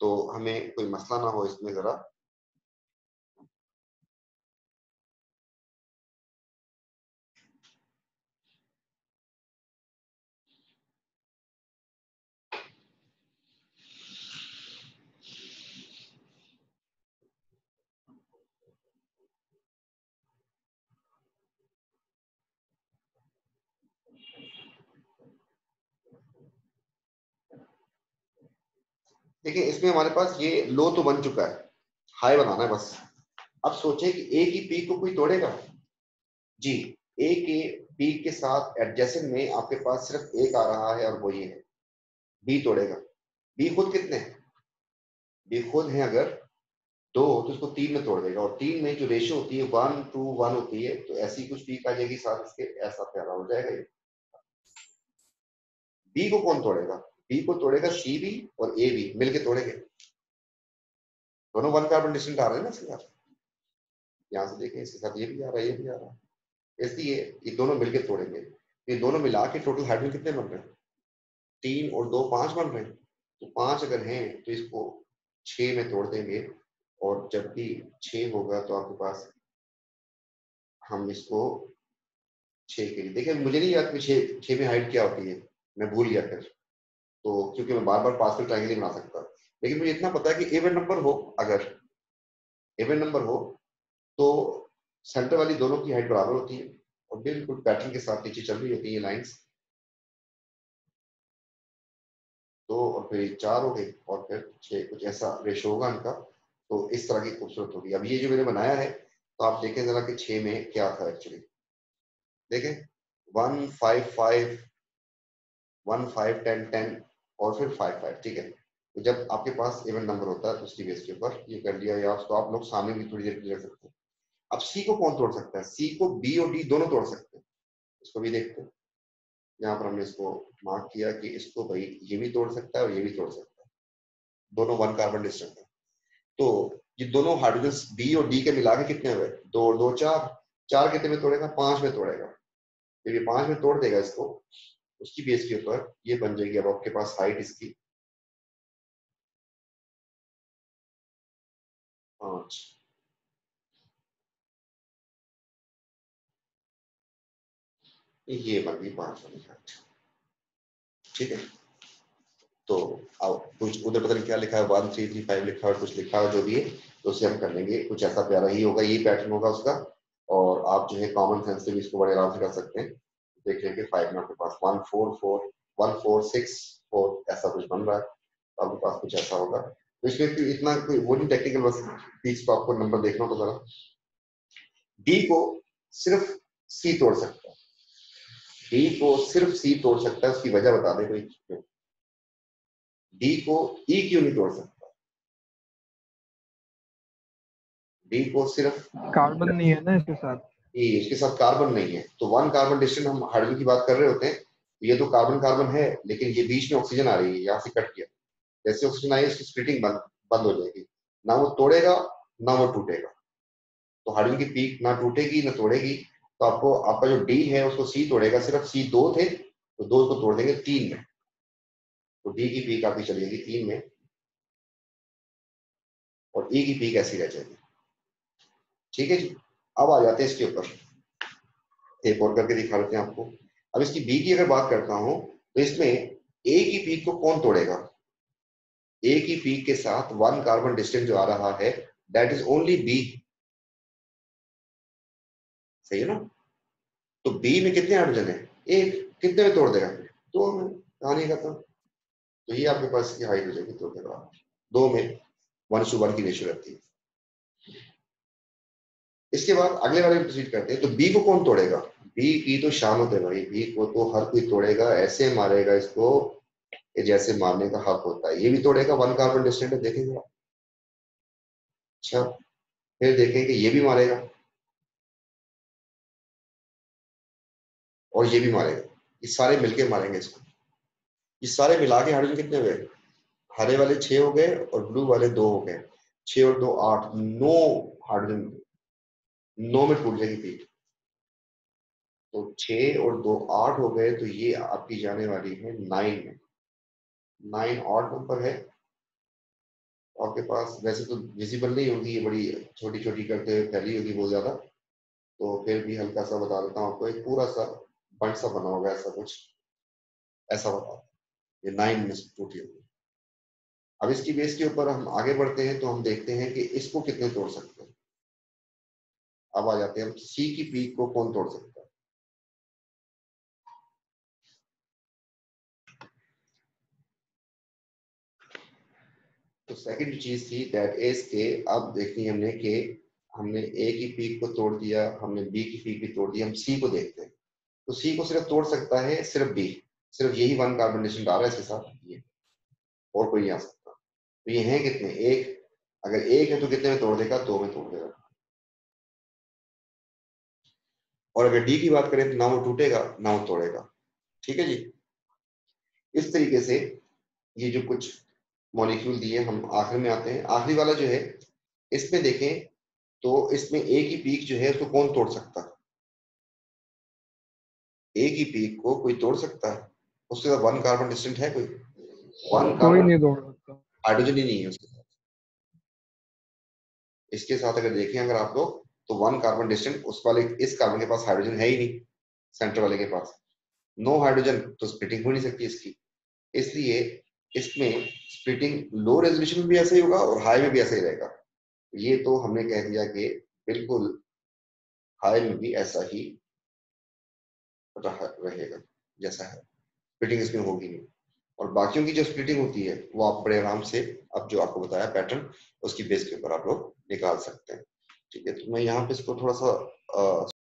तो हमें कोई मसला ना हो इसमें जरा। देखिए इसमें हमारे पास ये लो तो बन चुका है, हाई बनाना है बस। अब सोचें कि ए की पीक को कोई तोड़ेगा? जी, ए के पीक के साथ एडजेसेंट में आपके पास सिर्फ एक आ रहा है और वो ये है, बी तोड़ेगा। बी खुद कितने हैं? बी खुद है अगर 2 तो इसको 3 में तोड़ देगा, और 3 में जो रेशियो होती है 1:1 होती है, तो ऐसी कुछ पीक आ जाएगी साथ इसके, ऐसा प्यारा हो जाएगा ये। बी को कौन तोड़ेगा? बी को तोड़ेगा सी बी और ए बी मिलके तोड़ेंगे। दोनों 1 कार्बन डिस्टेंट आ रहे हैं ना इसके साथ। यहाँ से देखें इसके साथ ये भी आ रहा है, ये भी आ रहा है, इसलिए ये दोनों मिलके तोड़ेंगे। ये दोनों मिला के टोटल हाइड्रोजन कितने बन रहे हैं? 3 और 2 5 बन रहे हैं। तो 5 अगर हैं तो इसको 6 में तोड़ देंगे, और जब भी 6 होगा तो आपके पास हम इसको 6 के लिए देखिए, मुझे नहीं याद कि 6 में हाइट क्या होती है, मैं भूल गया फिर। तो क्योंकि मैं बार बार पास्कल ट्रायंगल नहीं बना सकता, लेकिन मुझे इतना पता है कि इवन नंबर हो, अगर इवन नंबर हो तो सेंटर वाली दोनों की हाइट बराबर होती है और बिल्कुल पैटर्न के साथ नीचे चल रही होती है ये लाइंस। 2 और फिर 4 हो गई और फिर 6, कुछ ऐसा रेशो होगा इनका। तो इस तरह की खूबसूरत होगी। अब ये जो मैंने बनाया है, तो आप देखें जरा कि 6 में क्या था एक्चुअली। देखें 1 5 5 1 5 10 10 और फिर 5 5, ठीक है। तो जब आपके पास इवन नंबर होता है तो उसकी बेस के ऊपर ये कर लिया, या उसको आप लोग सामने भी थोड़ी देर के लिए रख सकते हैं। अब सी को कौन तोड़ सकता है? सी को बी और डी दोनों तोड़ सकते हैं। इसको भी देखते हैं, यहाँ पर हमने इसको मार्क किया कि इसको भाई ये भी तोड़ सकता है और ये भी तोड़ सकता है, दोनों 1 कार्बन डिस्टेंट है। तो ये दोनों हाइड्रोजन बी और डी के मिला के कितने हुए? 2 और 2 4। 4 कितने में तोड़ेगा? 5 में तोड़ेगा। जब ये 5 में तोड़ देगा इसको, उसकी बेस के ऊपर ये बन जाएगी अब आपके पास हाइट इसकी 5। ये बन गई 5 वाली हाइट, ठीक है। तो अब कुछ उधर पता नहीं क्या लिखा है, 1 3 3 5 लिखा है और कुछ लिखा है, जो भी है तो उसे हम कर लेंगे। कुछ ऐसा प्यारा ही होगा, ये पैटर्न होगा उसका। और आप जो है कॉमन सेंस से भी इसको बड़े आराम से कर सकते हैं। देख लेंगे 5 में आपके पास 1 4 4 1 4 6 4 ऐसा कुछ बन रहा है, तो आपके पास कुछ ऐसा होगा। तो इसमें कोई इतना कोई वो नहीं टेक्निकल, बस पीक्स को आपको नंबर देखना होगा जरा। डी को सिर्फ सी तोड़ सकता है, डी को सिर्फ सी तोड़ सकता है, उसकी वजह बता दे कोई क्यों। डी को ई क्यों नहीं तोड़ सकता? डी को सिर्फ कार्बन नहीं है ना इसके साथ, ई, इसके साथ कार्बन नहीं है, तो वन कार्बन डिस्टेंस हम हाइड्रोजन की बात कर रहे होते हैं, ये तो कार्बन कार्बन है, लेकिन ये बीच में ऑक्सीजन आ रही है, यहाँ से कट किया, जैसे ऑक्सीजन आई उसकी स्प्लिटिंग बंद हो जाएगी, ना वो तोड़ेगा ना वो टूटेगा। तो हाइड्रोजन की पीक ना टूटेगी ना तोड़ेगी, तो आपको आपका जो डी है उसको सी तोड़ेगा, सिर्फ सी दो थे तो दो को तोड़ देंगे तीन में, तो डी की पीक आपकी चली जाएगी तीन में और ई की पीक ऐसी रह जाएगी। ठीक है जी, अब आ जाते हैं इसके ऊपर, एक और करके दिखा देते हैं आपको। अब इसकी बी की अगर बात करता हूं तो इसमें ए की पीक को कौन तोड़ेगा? ए की पीक के साथ वन कार्बन डिस्टेंस जो आ रहा है दैट इज ओनली बी, सही है ना? तो बी में कितने हाइड्रोजन है? एक, कितने में तोड़ देगा? दो में, कहानी खत्म। तो ये आपके पास की हाइट हो जाएगी दो के बाद, दो में 1:1 की रेशियो रहती है। इसके बाद अगले वाले में प्रोसीड करते हैं, तो बी को कौन तोड़ेगा? बी की तो शामत है भाई, बी को तो हर कोई तोड़ेगा, ऐसे मारेगा इसको ये जैसे मारने का हक होता है, ये भी तोड़ेगा, वन कार्बन डिस्टेंस है, देखेंगे आप। अच्छा, फिर देखें कि ये भी मारेगा और ये भी मारेगा, ये सारे मिलके मारेंगे इसको। ये सारे मिला के हाइड्रोजन कितने हुए? हरे वाले 6 हो गए और ब्लू वाले 2 हो गए, 6 और 2 8, 9 हाइड्रोजन, 9 में टूट जाएगी पीक। तो 6 और 2 8 हो गए, तो ये आपकी जाने वाली है 9 में। 9 ऑड नंबर है आपके पास, वैसे तो विजिबल नहीं होगी, ये बड़ी छोटी छोटी करते हुए फैली होगी बहुत ज्यादा, तो फिर भी हल्का सा बता देता हूँ आपको, एक पूरा सा बंट सा बना होगा ऐसा कुछ, ऐसा बता, ये 9 में से टूटी होगी। अब इसकी बेस के ऊपर हम आगे बढ़ते हैं, तो हम देखते हैं कि इसको कितने तोड़ सकते हैं। अब आ जाते हैं, सी की पीक को कौन तोड़ सकता है? तो सेकंड चीज थी दैट इज के, अब देखनी हमने कि हमने ए की पीक को तोड़ दिया, हमने बी की पीक भी तोड़ दी, हम सी को देखते हैं। तो सी को सिर्फ तोड़ सकता है सिर्फ बी, सिर्फ यही वन कार्बन डिस्टेंस आ रहा है इसके साथ, ये और कोई नहीं आ सकता। तो ये हैं कितने? एक, अगर एक है तो कितने में तोड़ देगा? दो में तोड़ देगा। और अगर डी की बात करें तो ना वो टूटेगा ना वो तोड़ेगा। ठीक है जी, इस तरीके से ये जो कुछ मॉलिक्यूल दिए, हम आखिर में आते हैं। आखिरी वाला जो है इसमें देखें तो इसमें ए की पीक जो है उसको कौन तोड़ सकता है? ए की पीक को कोई तोड़ सकता है? उसके साथ वन कार्बन डिस्टेंस है कोई? वन कोई कार्बन, नहीं तोड़ सकता, हाइड्रोजन ही नहीं है उसके साथ। इसके साथ अगर देखें अगर आप लोग, तो वन कार्बन डिस्टेंस उस वाले, इस कार्बन के पास हाइड्रोजन है ही नहीं, सेंटर वाले के पास नो हाइड्रोजन, तो स्प्लिटिंग हो नहीं सकती इसकी। इसलिए इसमें स्प्लिटिंग लो रेजोल्यूशन में भी ऐसा ही होगा और हाई में भी ऐसा ही रहेगा। ये तो हमने कह दिया कि बिल्कुल हाई में भी ऐसा ही रहेगा जैसा है, स्प्लिटिंग इसमें होगी नहीं। और बाकियों की जो स्प्लिटिंग होती है वो आप बड़े आराम से, अब जो आपको बताया पैटर्न, उसकी बेस के ऊपर आप लोग निकाल सकते हैं। ठीक है, तो मैं यहाँ पे इसको थोड़ा सा